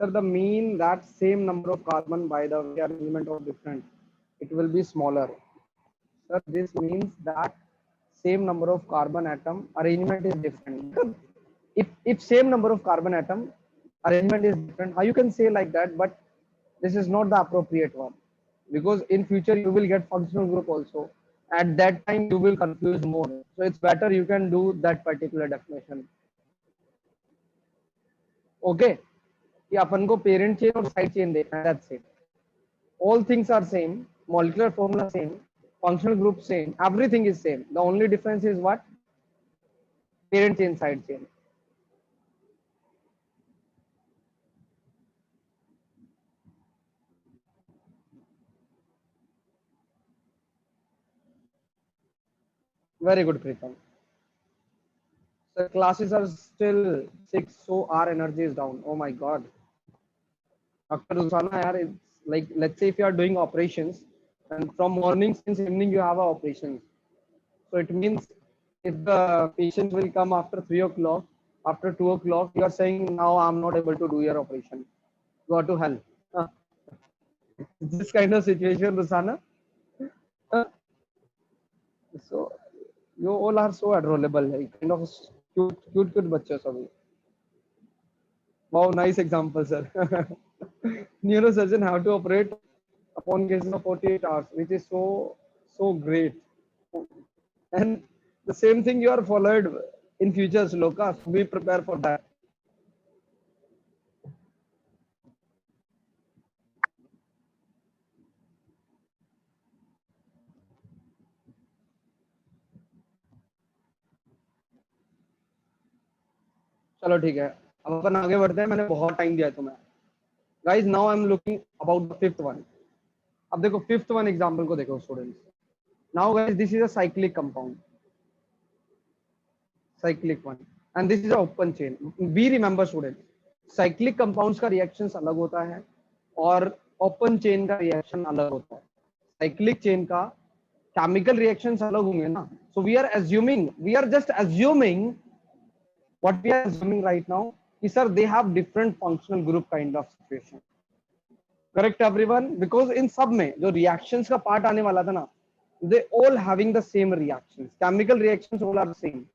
Sir, the mean that same number of carbon by the way arrangement of different, it will be smaller. Sir, this means that same number of carbon atom arrangement is different. Because if same number of carbon atom arrangement is different, how you can say like that? But this is not the appropriate one, because in future you will get functional group also. At that time you will confuse more. So it's better you can do that particular definition. Okay, कि अपन को parent chain और side chain देखना है, that's it. All things are same, molecular formula same, functional group same, everything is same. The only difference is what? Parent chain, side chain. Very good, Pritam. The classes are still 6, so our energy is down. Oh my god. Dr. Usana, yaar, it's like, let's say if you are doing operations and from morning since evening you have a operations. So it means if the patient will come after 3 o'clock, after 2 o'clock, you are saying now I'm not able to do your operation. Go to hell. This kind of situation, Rusana. So you all are so adorable, like kind of cute बच्चे सभी. Wow, nice example, sir. Neurosurgeon have to operate upon cases of 48 hours, which is so great. And the same thing you are followed in future, Sloka. So be prepared for that. चलो ठीक है, अब अपन आगे बढ़ते हैं. मैंने बहुत time दिया है तुम्हें. Guys, now I'm looking about the fifth one. अब देखो fifth one example को देखो students. Now guys, this is a cyclic compound. Cyclic one. And this is an open chain. We remember students, cyclic compounds का reactions अलग होता है और open chain का reaction अलग होता है. Cyclic chain का chemical reactions अलग होंगे ना. So we are just assuming what we are assuming right now is, sir, they have different functional group kind of situation. Correct everyone? Because in सब में जो reactions का part आने वाला था ना, they all having the same reactions. Chemical reactions all are same.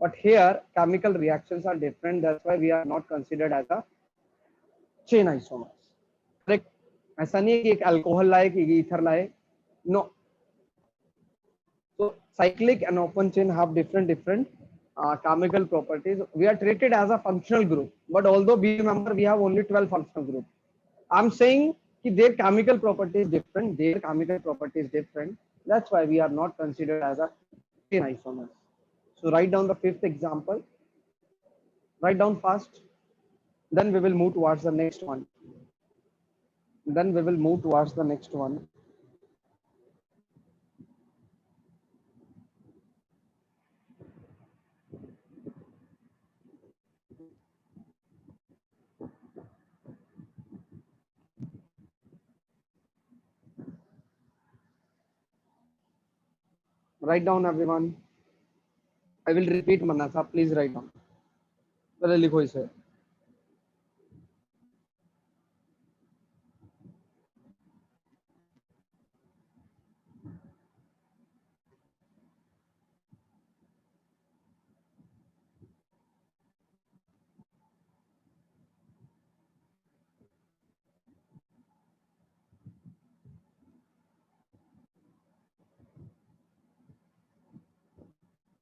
But here chemical reactions are different. That's why we are not considered as a chain isomers. Correct? ऐसा नहीं है कि एक अल्कोहल लाए कि ईथर लाए, no. So cyclic and open chain have different chemical properties. We are treated as a functional group, but although we remember we have only 12 functional groups. I'm saying कि their chemical property is different. Their chemical property is different. That's why we are not considered as a chain isomers. So write down the fifth example. Write down fast. Then we will move towards the next one. Then we will move towards the next one. Write down everyone. I will repeat Manasa. Please write down. पहले लिखो इसे.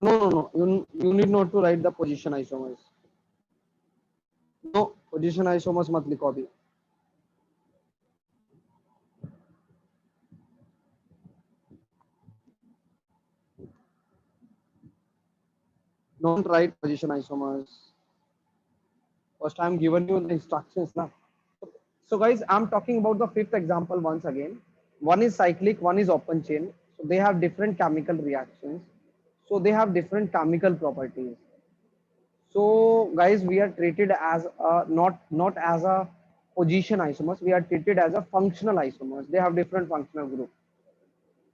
No, no, no. You need not to write the position isomers. No, position isomers मत लिखो अभी. Don't write position isomers. First I'm given you the instructions now. So guys, I'm talking about the fifth example once again. One is cyclic, one is open chain. So they have different chemical reactions. So they have different chemical properties. So guys, we are treated as not as a position isomers. We are treated as a functional isomers. They have different functional group.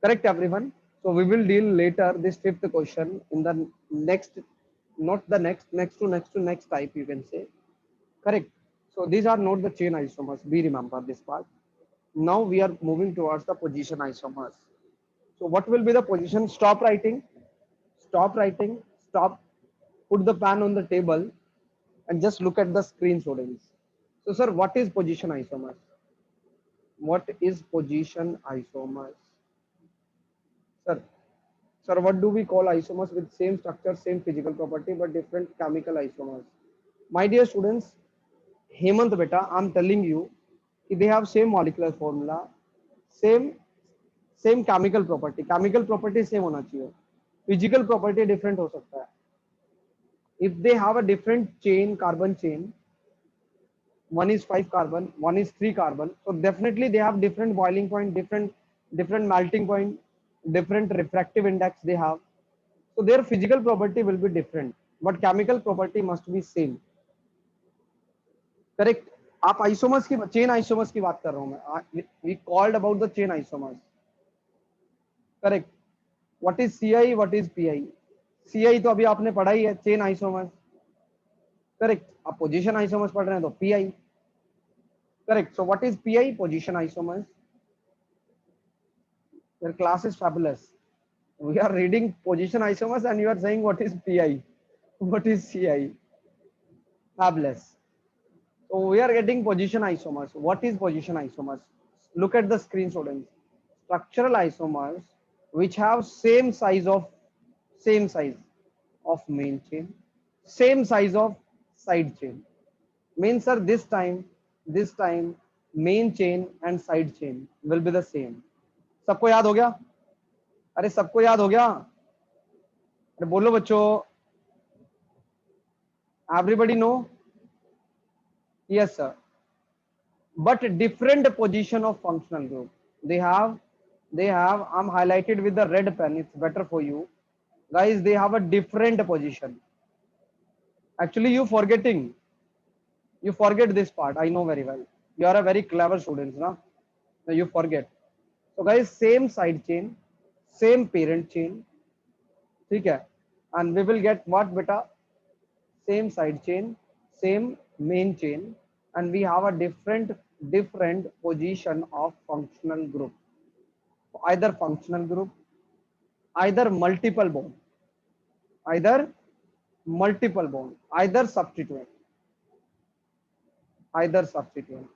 Correct, everyone. So we will deal later this fifth question in the next, not the next type you can say. Correct. So these are not the chain isomers. We remember this part. Now we are moving towards the position isomers. So what will be the position? Stop writing. Stop writing. Stop. Put the pen on the table and just look at the screen, students. So sir, what is position isomers? What is position isomers? Sir, sir, what do we call isomers with same structure, same physical property, but different chemical isomers? My dear students, Hemant beta, I'm telling you, they have same molecular formula, same same chemical property. Chemical property same होना चाहिए. Physical property different हो सकता है. If they have a different chain, carbon chain, one is 5 carbon, one is 3 carbon, so definitely they have different boiling point, different melting point, different refractive index they have. So their physical property will be different, but chemical property must be same. Correct. आप isomers की chain isomers की बात कर रहा हूं मैं. We called about the chain isomers. Correct. What is CI, what is PI? CI तो अभी आपने पढ़ा ही है, चेन आइसोमर्स. करेक्ट. आप पोजीशन आइसोमर्स पढ़ रहे हैं तो PI. Correct. So what is PI? Position isomers. Your class is fabulous. We are reading position isomers and you are saying what is PI? What is CI? Fabulous. So we are getting position isomers. What is position isomers? Look at the screen, students. Structural isomers which have same size of main chain, same size of side chain. Means sir, this time main chain and side chain will be the same. सबको याद हो गया? अरे सबको याद हो गया? अरे बोलो बच्चों. Everybody know? Yes sir. But different position of functional group. They have I'm highlighted with the red pen. It's better for you guys. They have a different position. Actually you forget this part. I know very well. You are a very clever students, na? So you forget. So guys, same side chain, same parent chain, ठीक है? And we will get what beta? Same side chain, same main chain, and we have a different position of functional group. Either functional group, either multiple bond, either either substituent, either substituent.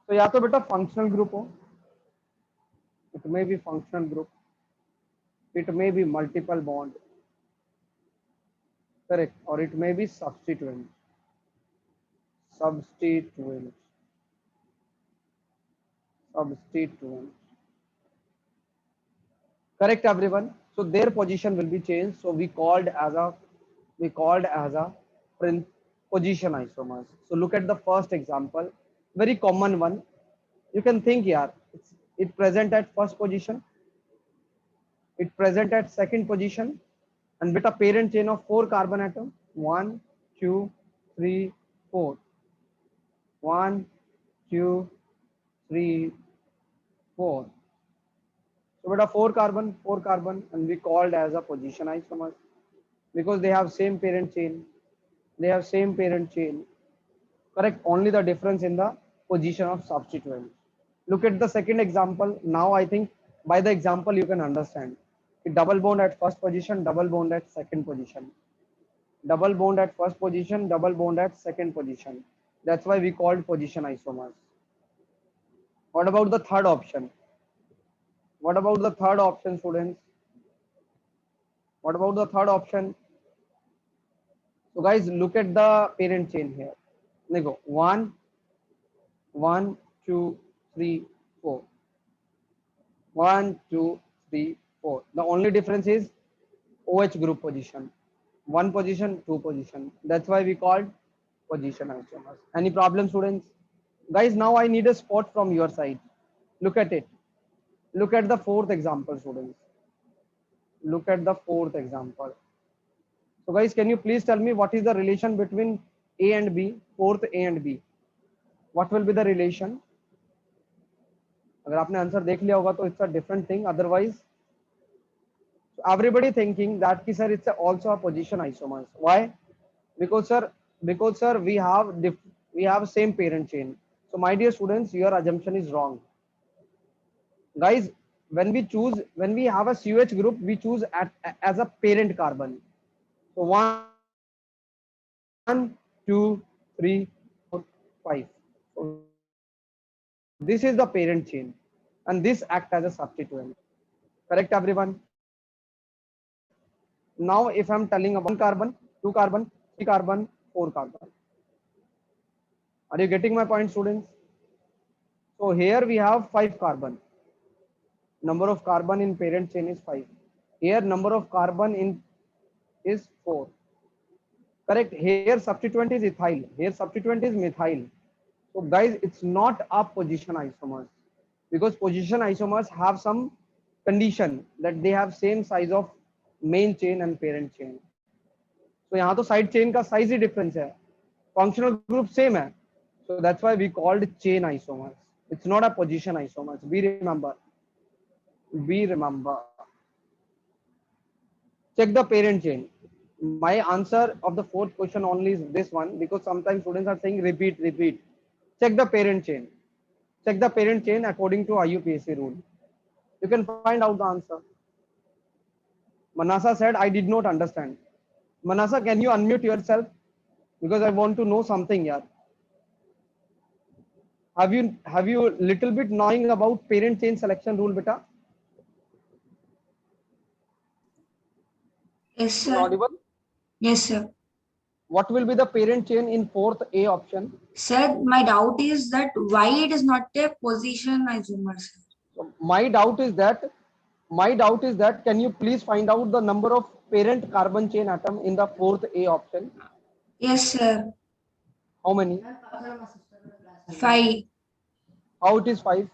तो या तो बेटा functional group हो, it may be functional group, it may be multiple bond, correct, और it may be substituent, substituent, substituent. Correct, everyone. So their position will be changed. So we called as a position isomers. So look at the first example, very common one. You can think here, it present at first position, it present at second position, and beta parent chain of 4 carbon atom. 1, 2, 3, 4. 1, 2, 3, 4. So beta 4 carbon, and we called as a position isomers because they have same parent chain. They have same parent chain. Correct. Only the difference in the position of substituent. Look at the second example. Now I think by the example you can understand. Double bond at first position, double bond at second position. Double bond at first position, double bond at second position. That's why we called position isomers. What about the third option? What about the third option, students? What about the third option? So guys, look at the parent chain here. They go 1, 1, 2, 3, 4. 1, 2, 3, 4. The only difference is OH group position. One position, two position. That's why we called position isomers. Any problem, students? Guys, now I need a spot from your side. Look at it. Look at the fourth example, students. Look at the fourth example. So guys, can you please tell me what is the relation between A and B, fourth A and B? What will be the relation? अगर आपने answer देख लिया होगा तो it's a different thing. Otherwise, so everybody thinking that ki sir it's also a position isomers. Why? Because sir we have same parent chain. So my dear students, your assumption is wrong. Guys, when we have a COH group, we choose as a parent carbon. So 1, 2, 3, 4, 5. So this is the parent chain, and this act as a substituent. Correct, everyone? Now, if I'm telling about 1 carbon, 2 carbon, 3 carbon, 4 carbon. Are you getting my point, students? So here we have 5 carbon. Number of carbon in parent chain is 5. Here number of carbon in is 4. Correct. Here substituent is ethyl. Here substituent is methyl. So guys, it's not a position isomers, because position isomers have some condition that they have same size of main chain and parent chain. So यहाँ तो side chain का size ही difference है. Functional group same है. So that's why we called chain isomers. It's not a position isomers. Be remember. Check the parent chain. My answer of the fourth question only is this one, because sometimes students are saying repeat. Check the parent chain. Check the parent chain according to IUPAC rule. You can find out the answer. Manasa said, I did not understand. Manasa, can you unmute yourself? Because I want to know something here. Have you little bit knowing about parent chain selection rule, beta? Yes, sir. Audible? Yes, sir. What will be the parent chain in fourth A option? Sir, my doubt is that why it is not a position isomer, sir. So my doubt is that can you please find out the number of parent carbon chain atom in the fourth A option? Yes, sir. How many? 5. How it is 5?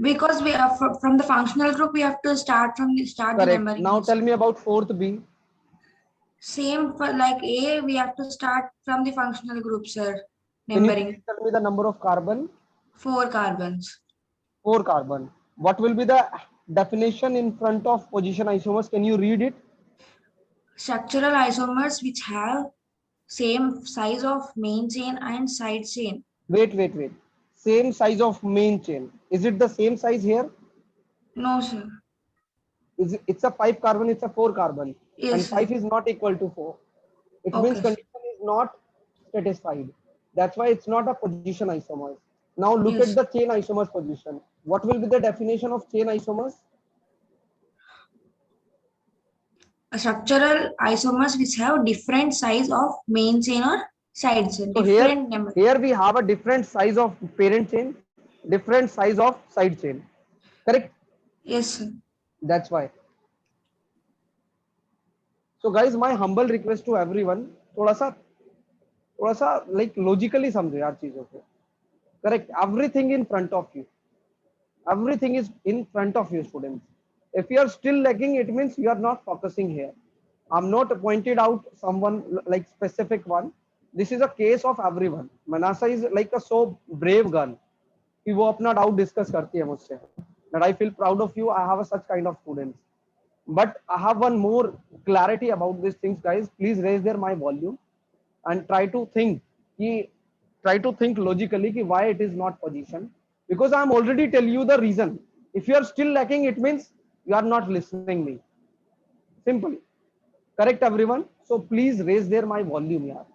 Because we are from the functional group, we have to start the Correct. numbering. Now tell me about fourth B. Same for like A, we have to start from the functional group, sir. Can you Numbering. please tell me the number of carbon? 4 carbons. 4 carbon. What will be the definition in front of position isomers? Can you read it? Structural isomers which have same size of main chain and side chain. Wait. Same size of main chain. Is it the same size here? No, sir. It's a 5 carbon, it's a 4 carbon. Yes, and 5 sir. is not equal to 4. It Okay, means sir. condition is not satisfied. That's why it's not a position isomer. Now look Yes. at the chain isomers position. What will be the definition of chain isomers? Structural isomers which have different size of main chain or side chain, So different number. here we have a different size of parent chain, different size of side chain. Correct? Yes, sir. That's why. So guys, my humble request to everyone, थोड़ा सा like logically समझो यार चीजों को. Correct? Everything in front of you. Everything is in front of you, students. If you are still lagging, it means you are not focusing here. I'm not pointed out someone like specific one. This is a case of everyone. Manasa is like a so brave girl कि वो अपना doubt discuss करती है मुझसे. That I feel proud of you. I have a such kind of students. But I have one more clarity about these things, guys. Please raise their my volume and try to think logically ki why it is not position, because I am already tell you the reason. If you are still lacking, it means you are not listening me. Simple. Correct everyone? So please raise their my volume यार.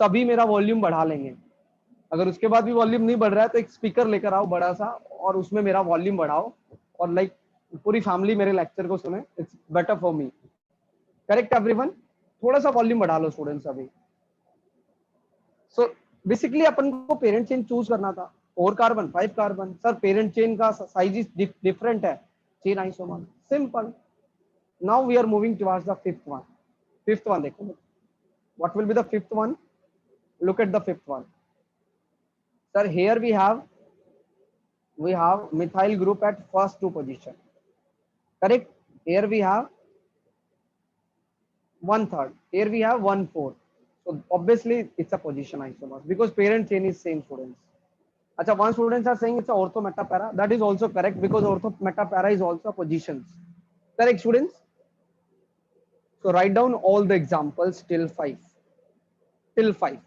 सभी मेरा volume बढ़ा लेंगे. अगर उसके बाद भी volume नहीं बढ़ रहा है तो एक स्पीकर लेकर आओ बड़ा सा और उसमें मेरा वॉल्यूम बढ़ाओ और लाइक पूरी फैमिली मेरे लेक्चर को सुने. It's better for me. Correct everyone? थोड़ा सा वॉल्यूम बढ़ा लो स्टूडेंट्स अभी. सो बेसिकली अपन को पेरेंट चेन चूज करना था. 4 carbon 5 carbon. Sir parent chain का साइज डिफरेंट है. Chain isomer. Simple. Now we are moving towards the fifth one. Fifth one देखो. What will be the fifth one? Look at the fifth one. Sir, here we have methyl group at first 2 position. Correct? Here we have 1/3. Here we have 1/4. So obviously it's a position isomer because parent chain is same, students. Acha, one students are saying it's a ortho meta para. That is also correct because ortho meta para is also positions. Correct, students? So write down all the examples till 5. Till 5.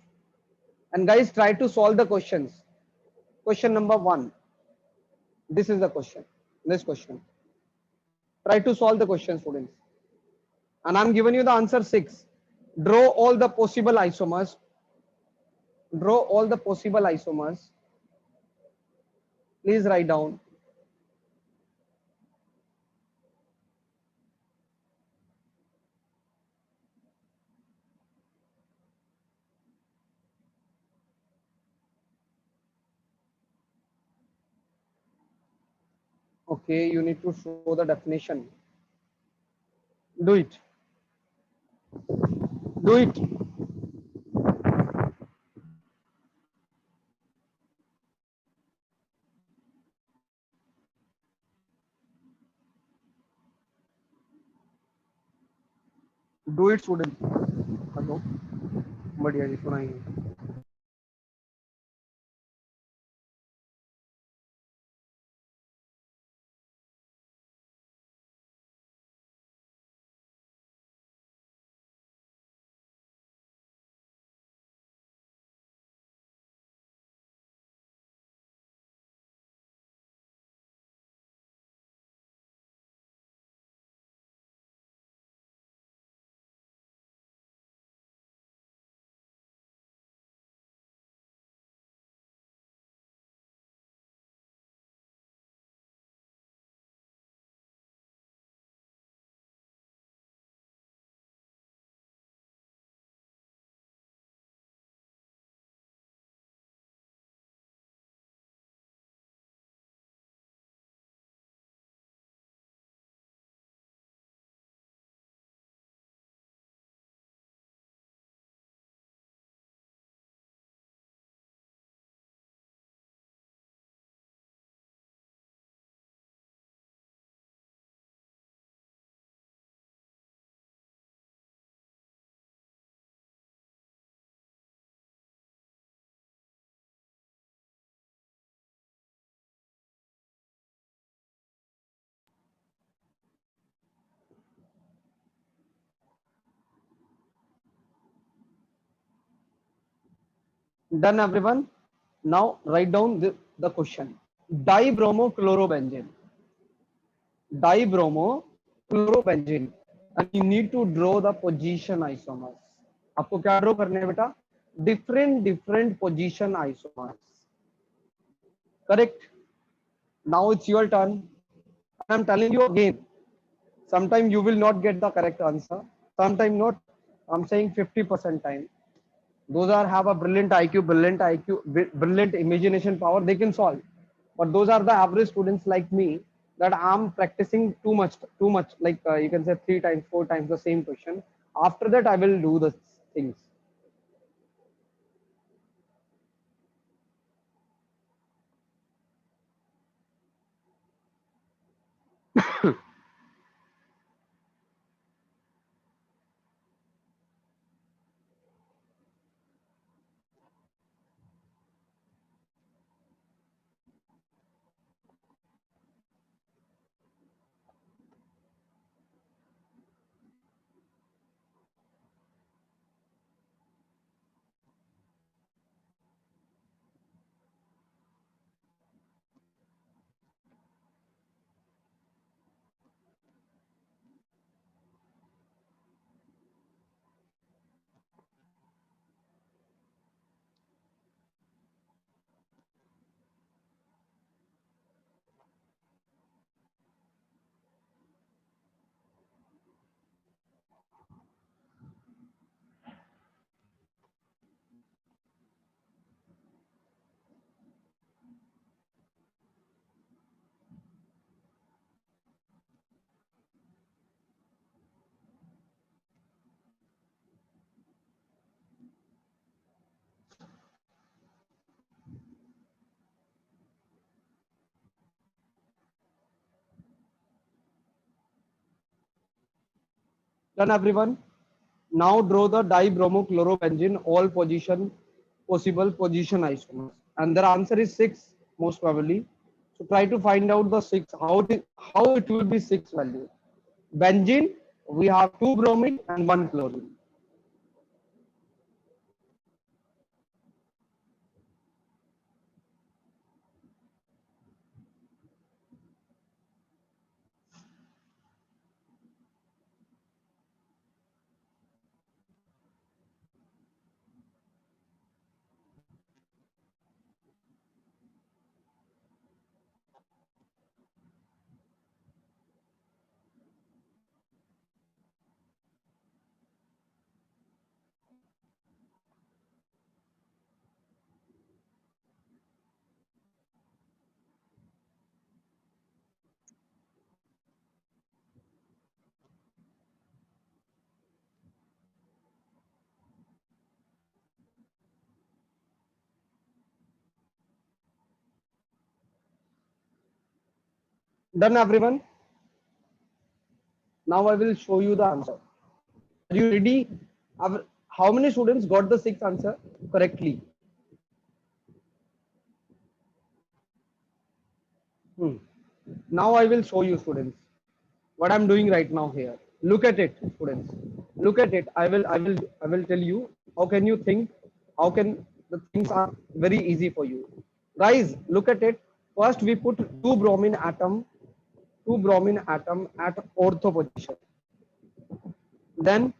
And guys, try to solve the questions. Question number 1. This is the question. This question. Try to solve the question, students. And I'm giving you the answer 6. Draw all the possible isomers. Draw all the possible isomers. Please write down. Okay, you need to show the definition. Do it. Do it. Do it, student. Hello. बढ़िया जी सुनाइए. Done, everyone. Now write down the question. Dibromochlorobenzene. Dibromochlorobenzene. And you need to draw the position isomers. आपको क्या draw करने हैं बेटा? Different position isomers. Correct. Now it's your turn. I'm telling you again. Sometimes you will not get the correct answer. Sometimes not. I'm saying 50% time. Those are have a brilliant IQ, brilliant imagination power. They can solve. But those are the average students like me that I'm practicing too much. Like you can say 3 times, 4 times the same question. After that, I will do the things. Done, everyone. Now draw the dibromochlorobenzene all position possible position isomers, and their answer is 6 most probably. So try to find out the 6 how it will be 6 value. Benzene, we have 2 bromine and 1 chlorine. Done, everyone. Now I will show you the answer. Are you ready? How many students got the 6th answer correctly? Hmm. Now I will show you, students, what I'm doing right now here. Look at it, students. Look at it. I will tell you how can you think, how can the things are very easy for you. Guys, look at it. First we put two bromine atom at ortho position, then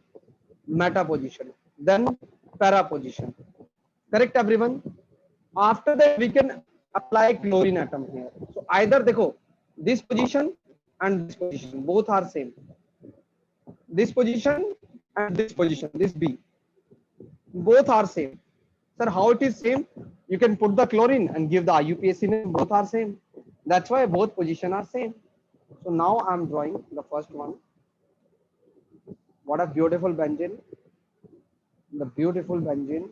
meta position, then para position. Correct, everyone? After that we can apply chlorine atom here. So either देखो, this position and this position both are same. This position and this position, this B, both are same. Sir, how it is same? You can put the chlorine and give the IUPAC name. Both are same. That's why both position are same. So now I'm drawing the first one. What a beautiful benzene. The beautiful benzene.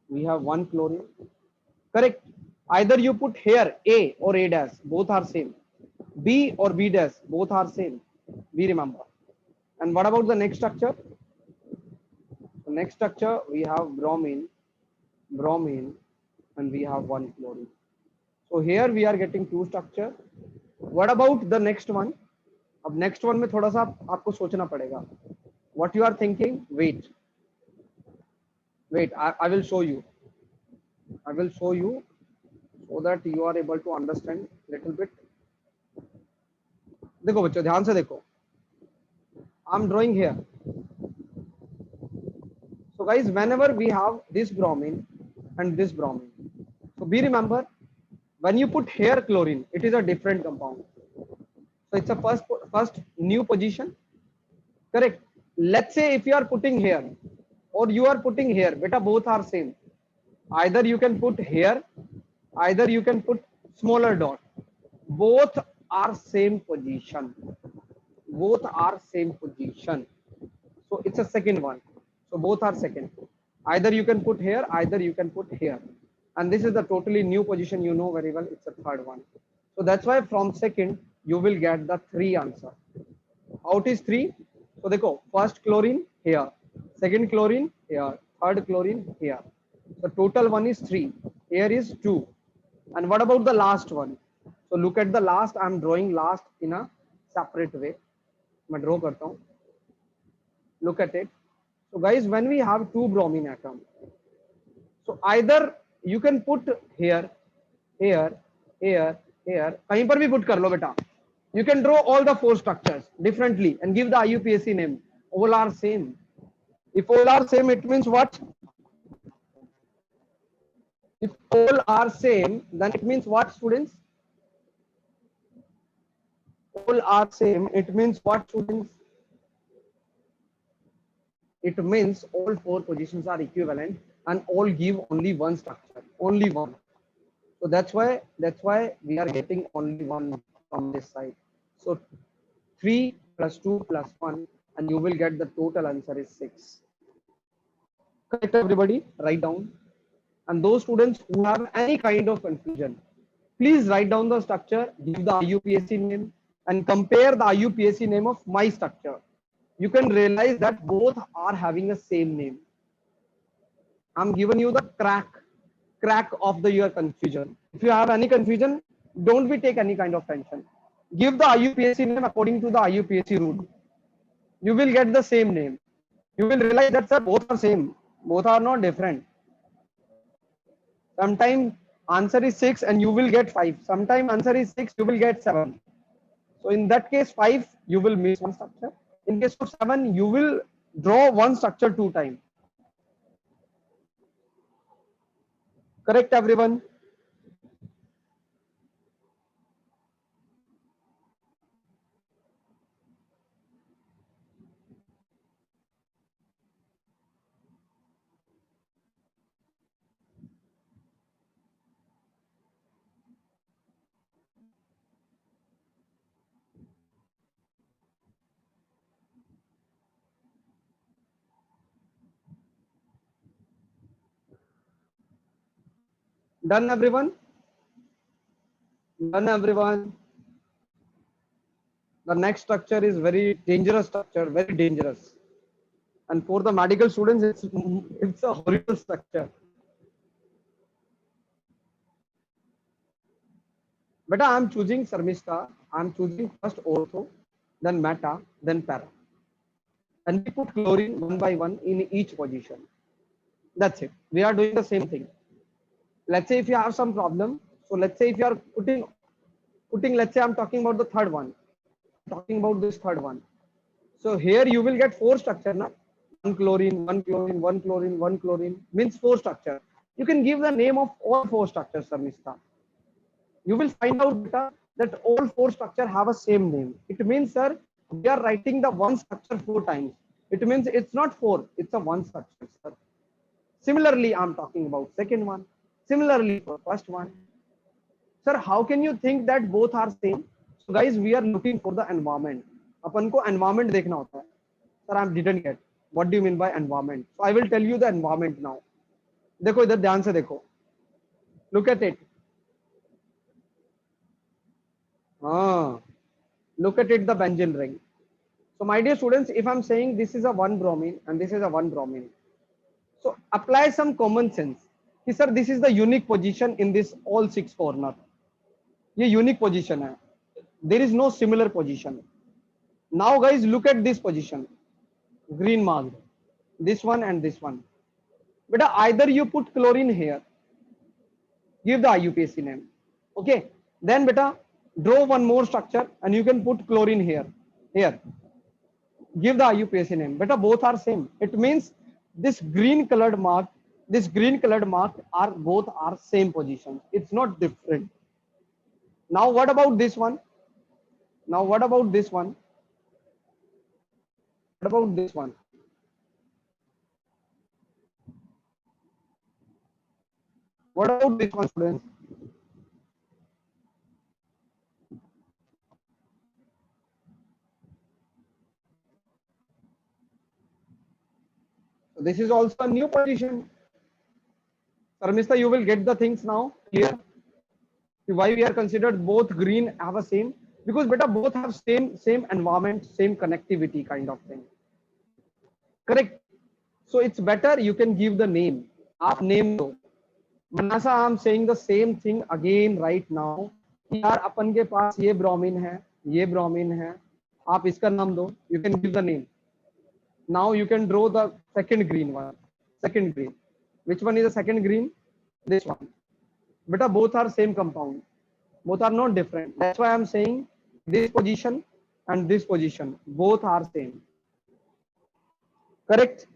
We have one chlorine. Correct. Either you put here A or A dash, both are same. B or B dash, both are same. We remember. And what about the next structure? The next structure we have bromine, and we have one chlorine. So here we are getting two structure. What about the next one? अब next one में थोड़ा सा आपको सोचना पड़ेगा. What you are thinking? Wait. I will show you. I will show you so that you are able to understand little bit. देखो बच्चों ध्यान से देखो. I'm drawing here. So guys, whenever we have this bromine and this bromine, so we remember When you put here chlorine, it is a different compound. So it's a first new position. Correct. Let's say if you are putting here or you are putting here, beta both are same. Either you can put here, either you can put smaller dot. Both are same position. Both are same position. So it's a second one. So both are second. Either you can put here, either you can put here. And this is the totally new position, you know very well. It's a third one. So that's why from second you will get the 3 answer. How it is 3? So देखो, first chlorine here, second chlorine here, third chlorine here. The total one is 3. Here is 2. And what about the last one? So look at the last. I am drawing last in a separate way. मैं draw करता हूँ. Look at it. So guys, when we have 2 bromine atom, so either you can put here, here, here, here. कहीं पर भी put कर लो बेटा. You can draw all the 4 structures differently and give the IUPAC name. All are same. If all are same, it means what? If all are same, then it means what, students? All are same. It means what, students? It means all 4 positions are equivalent and all give only one structure, only one. So that's why we are getting only one from this side. So 3 plus 2 plus 1, and you will get the total answer is 6. Correct, everybody? Write down. And those students who have any kind of confusion, please write down the structure, give the IUPAC name, and compare the IUPAC name of my structure. You can realize that both are having the same name. I'm giving you the crack of your confusion. If you have any confusion, don't be take any kind of tension. Give the IUPAC name according to the IUPAC rule. You will get the same name. You will realize that sir, both are same. Both are not different. Sometimes answer is 6 and you will get 5. Sometimes answer is 6, you will get 7. So in that case, 5, you will miss one structure. In case of 7, you will draw one structure 2 times. Correct, everyone? Done, everyone? Done, everyone? The next structure is very dangerous structure, very dangerous. And for the medical students, it's a horrible structure. But I'm choosing Sarmista. I'm choosing first ortho, then meta, then para. And we put chlorine one by one in each position. That's it. We are doing the same thing. Let's say if you have some problem. So let's say if you are putting, let's say I'm talking about the third one. I'm talking about this third one. So here you will get 4 structure now. 1 chlorine, 1 chlorine, 1 chlorine, 1 chlorine means 4 structure. You can give the name of all 4 structures, Sarmista. You will find out that all 4 structure have a same name. It means, sir, we are writing the one structure 4 times. It means it's not 4, it's a one structure, sir. Similarly, I'm talking about second one. Similarly for first one. Sir, how can you think that both are same? So guys, we are looking for the environment. अपन को environment देखना होता है. Sir, I didn't get. What do you mean by environment? So I will tell you the environment now. देखो इधर ध्यान से देखो. Look at it. Look at it, the benzene ring. So my dear students, if I'm saying this is a 1 bromine and this is a 1 bromine, so apply some common sense. Sir, this is the unique position in this all 6 corner. ये unique position है. There is no similar position. Now guys, look at this position. Green marked. This one and this one. But either you put chlorine here. Give the IUPAC name. Okay. Then beta, draw one more structure and you can put chlorine here. Here. Give the IUPAC name. Beta, both are same. It means this green colored mark are both are same position. It's not different. Now what about this one? Now what about this one? What about this one? What about this one, students? So this is also a new position. Sarmista, you will get the things now clear. Why we are considered both green have a same, because beta both have same environment, same connectivity kind of thing. Correct. So it's better you can give the name. आप name दो. Manasa, I'm saying the same thing again right now. यार अपन के पास ये bromine है, ये bromine है. आप इसका नाम दो. You can give the name. Now you can draw the second green one. Second green. Which one is the second green? This one. Beta both are same compound. Both are not different. That's why I'm saying this position and this position both are same. Correct?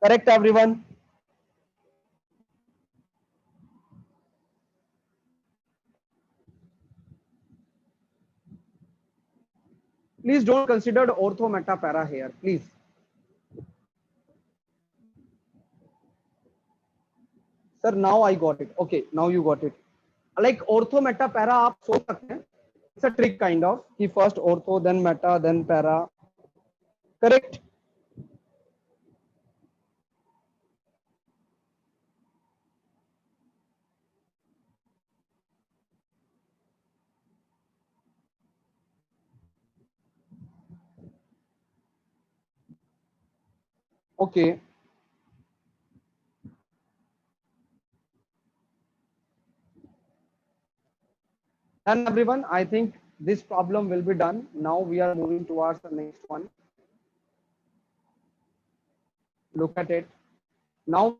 Correct, everyone? Please don't consider ortho meta para here, please. Sir, now I got it. Okay, now you got it. Like ortho meta para आप सोच सकते हैं. It's a trick kind of. कि first ortho, then meta, then para. Correct? Okay. And everyone, I think this problem will be done. Now we are moving towards the next one. Look at it. Now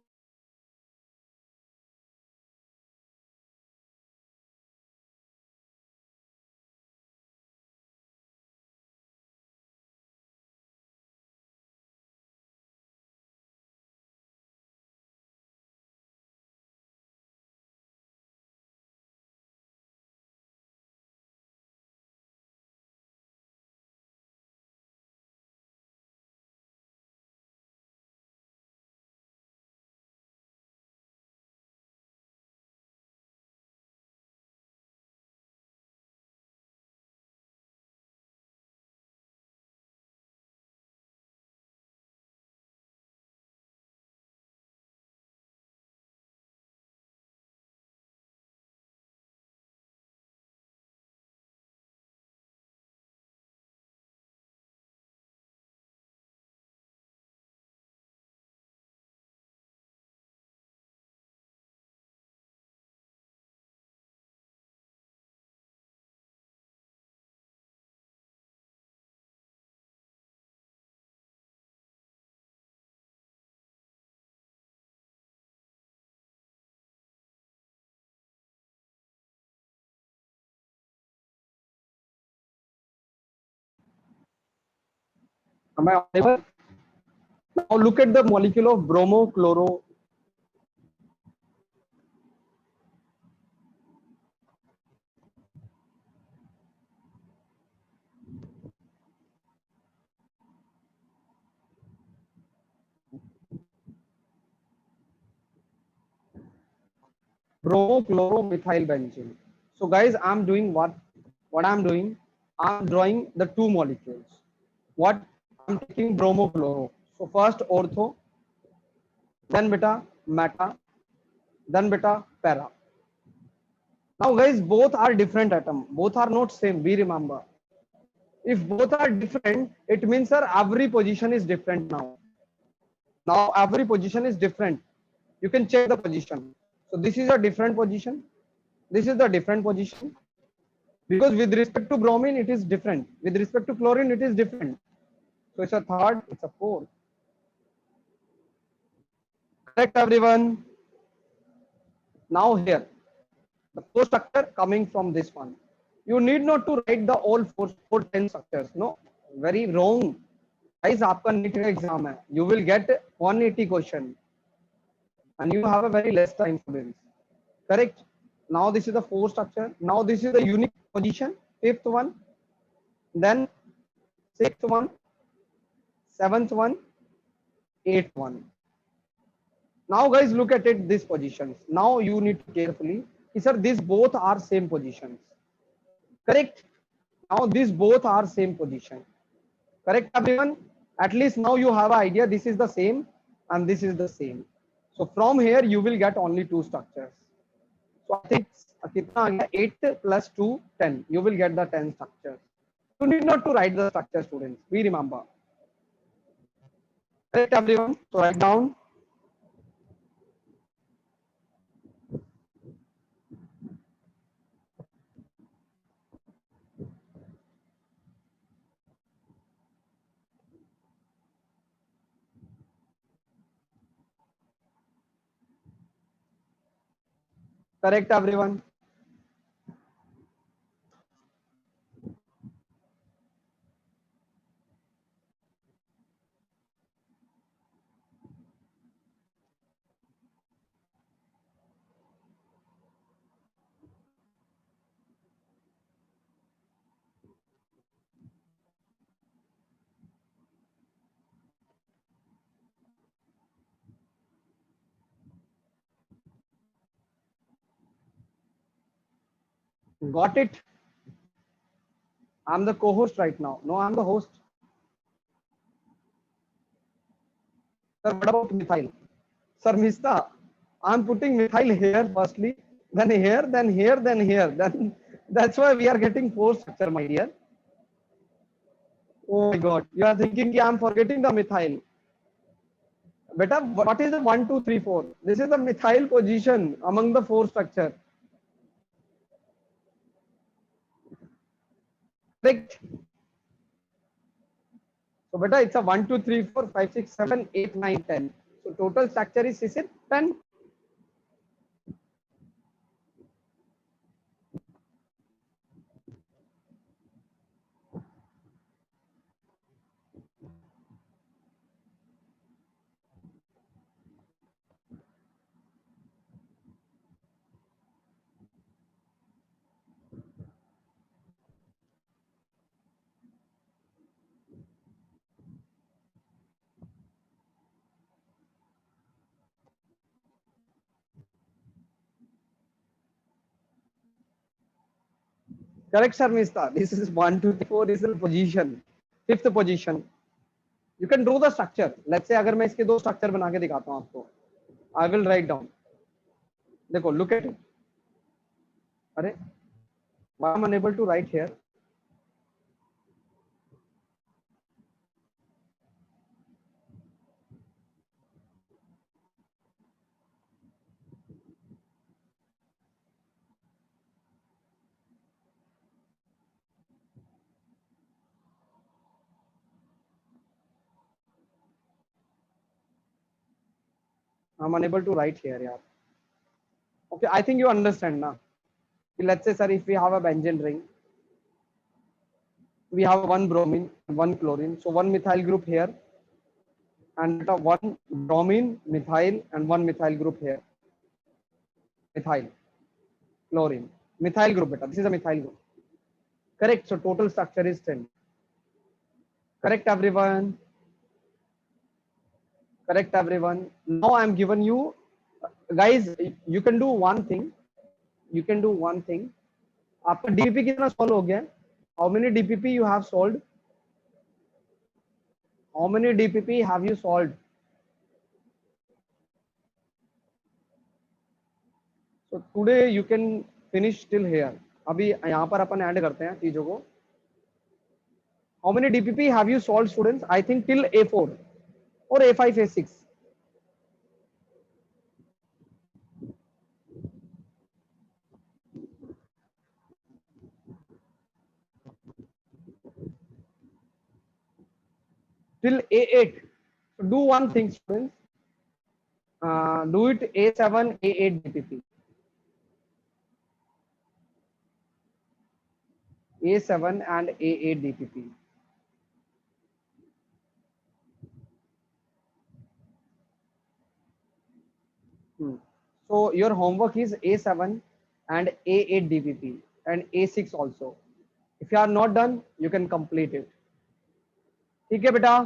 am I audible? Now look at the molecule of bromochloro. Bromochloromethylbenzene. So guys, I'm doing what I'm doing. I'm drawing the two molecules. What I'm taking bromochloro. So first ortho, then beta meta, then beta para. Now guys, both are different atom. Both are not same. We remember. If both are different, it means sir every position is different now. Now every position is different. You can check the position. So this is a different position. This is the different position. Because with respect to bromine, it is different. With respect to chlorine, it is different. So it's a third, it's a fourth. Correct, everyone? Now here, the four structure coming from this one. You need not to write the all four 10 structures. No, very wrong. Guys, आपका NEET exam है. You will get 180 question, and you have a very less time for this. Correct. Now this is the fourth structure. Now this is the unique position, fifth one, then sixth one, seventh one, eighth one. Now guys, look at it, these positions. Now you need to carefully, sir, these both are same positions. Correct. Now these both are same position. Correct, everyone? At least now you have an idea, this is the same and this is the same. So from here you will get only two structures. So I think kitna aa gaya? 8 plus 2, 10. You will get the 10 structures. You need not to write the structure, students. We remember. Correct, everyone? So write down. Correct, everyone? Got it? I'm the co-host right now. No, I'm the host. Sir, what about methyl? Sir, Mista, I'm putting methyl here firstly, then here, then here, then here. Then that's why we are getting four structure, my dear. Oh my God, you are thinking I'm forgetting the methyl. Beta, what is the 1, 2, 3, 4? This is the methyl position among the four structure. Correct. So beta, it's a 1, 2, 3, 4, 5, 6, 7, 8, 9, 10. So total structure is 10. Correct, sir, Mista. This is 1, 2, 3, 4 is the position. Fifth position. You can draw the structure. Let's say अगर मैं इसके दो structure बना के दिखाता हूँ आपको. I will write down. देखो, look at it. अरे, why I'm unable to write here? I'm unable to write here, yaar. Okay, I think you understand now. Let's say, sir, if we have a benzene ring, we have one bromine, one chlorine. So one methyl group here, and one bromine, methyl, and one methyl group here. Methyl, chlorine, methyl group. Beta. This is a methyl group. Correct. So total structure is 10. Correct, everyone. Correct, everyone. Now I'm given you, guys. You can do one thing. You can do one thing. आपका DPP कितना solve हो गया? How many DPP you have solved? How many DPP have you solved? So today you can finish till here. अभी यहाँ पर अपन add करते हैं चीजों को. How many DPP have you solved, students? I think till A4 or A5, A6. Till A8. So do one thing, students. Do it A7, A8 DPP. A7 and A8 DPP. So your homework is A7 and A8 DPP and A6 also. If you are not done, you can complete it. ठीक है बेटा?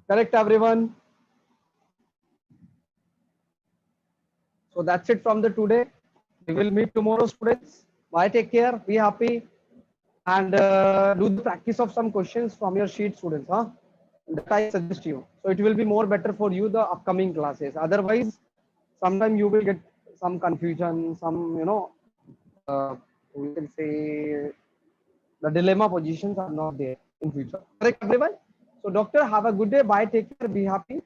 Correct, everyone? So that's it from the today. We will meet tomorrow, students. Bye, take care, be happy, and do the practice of some questions from your sheet, students. Huh? That I suggest you. So it will be more better for you the upcoming classes. Otherwise, sometimes you will get some confusion, some we can say the dilemma positions are not there in future. Correct, everyone? So, doctor, have a good day. Bye. Take care. Be happy.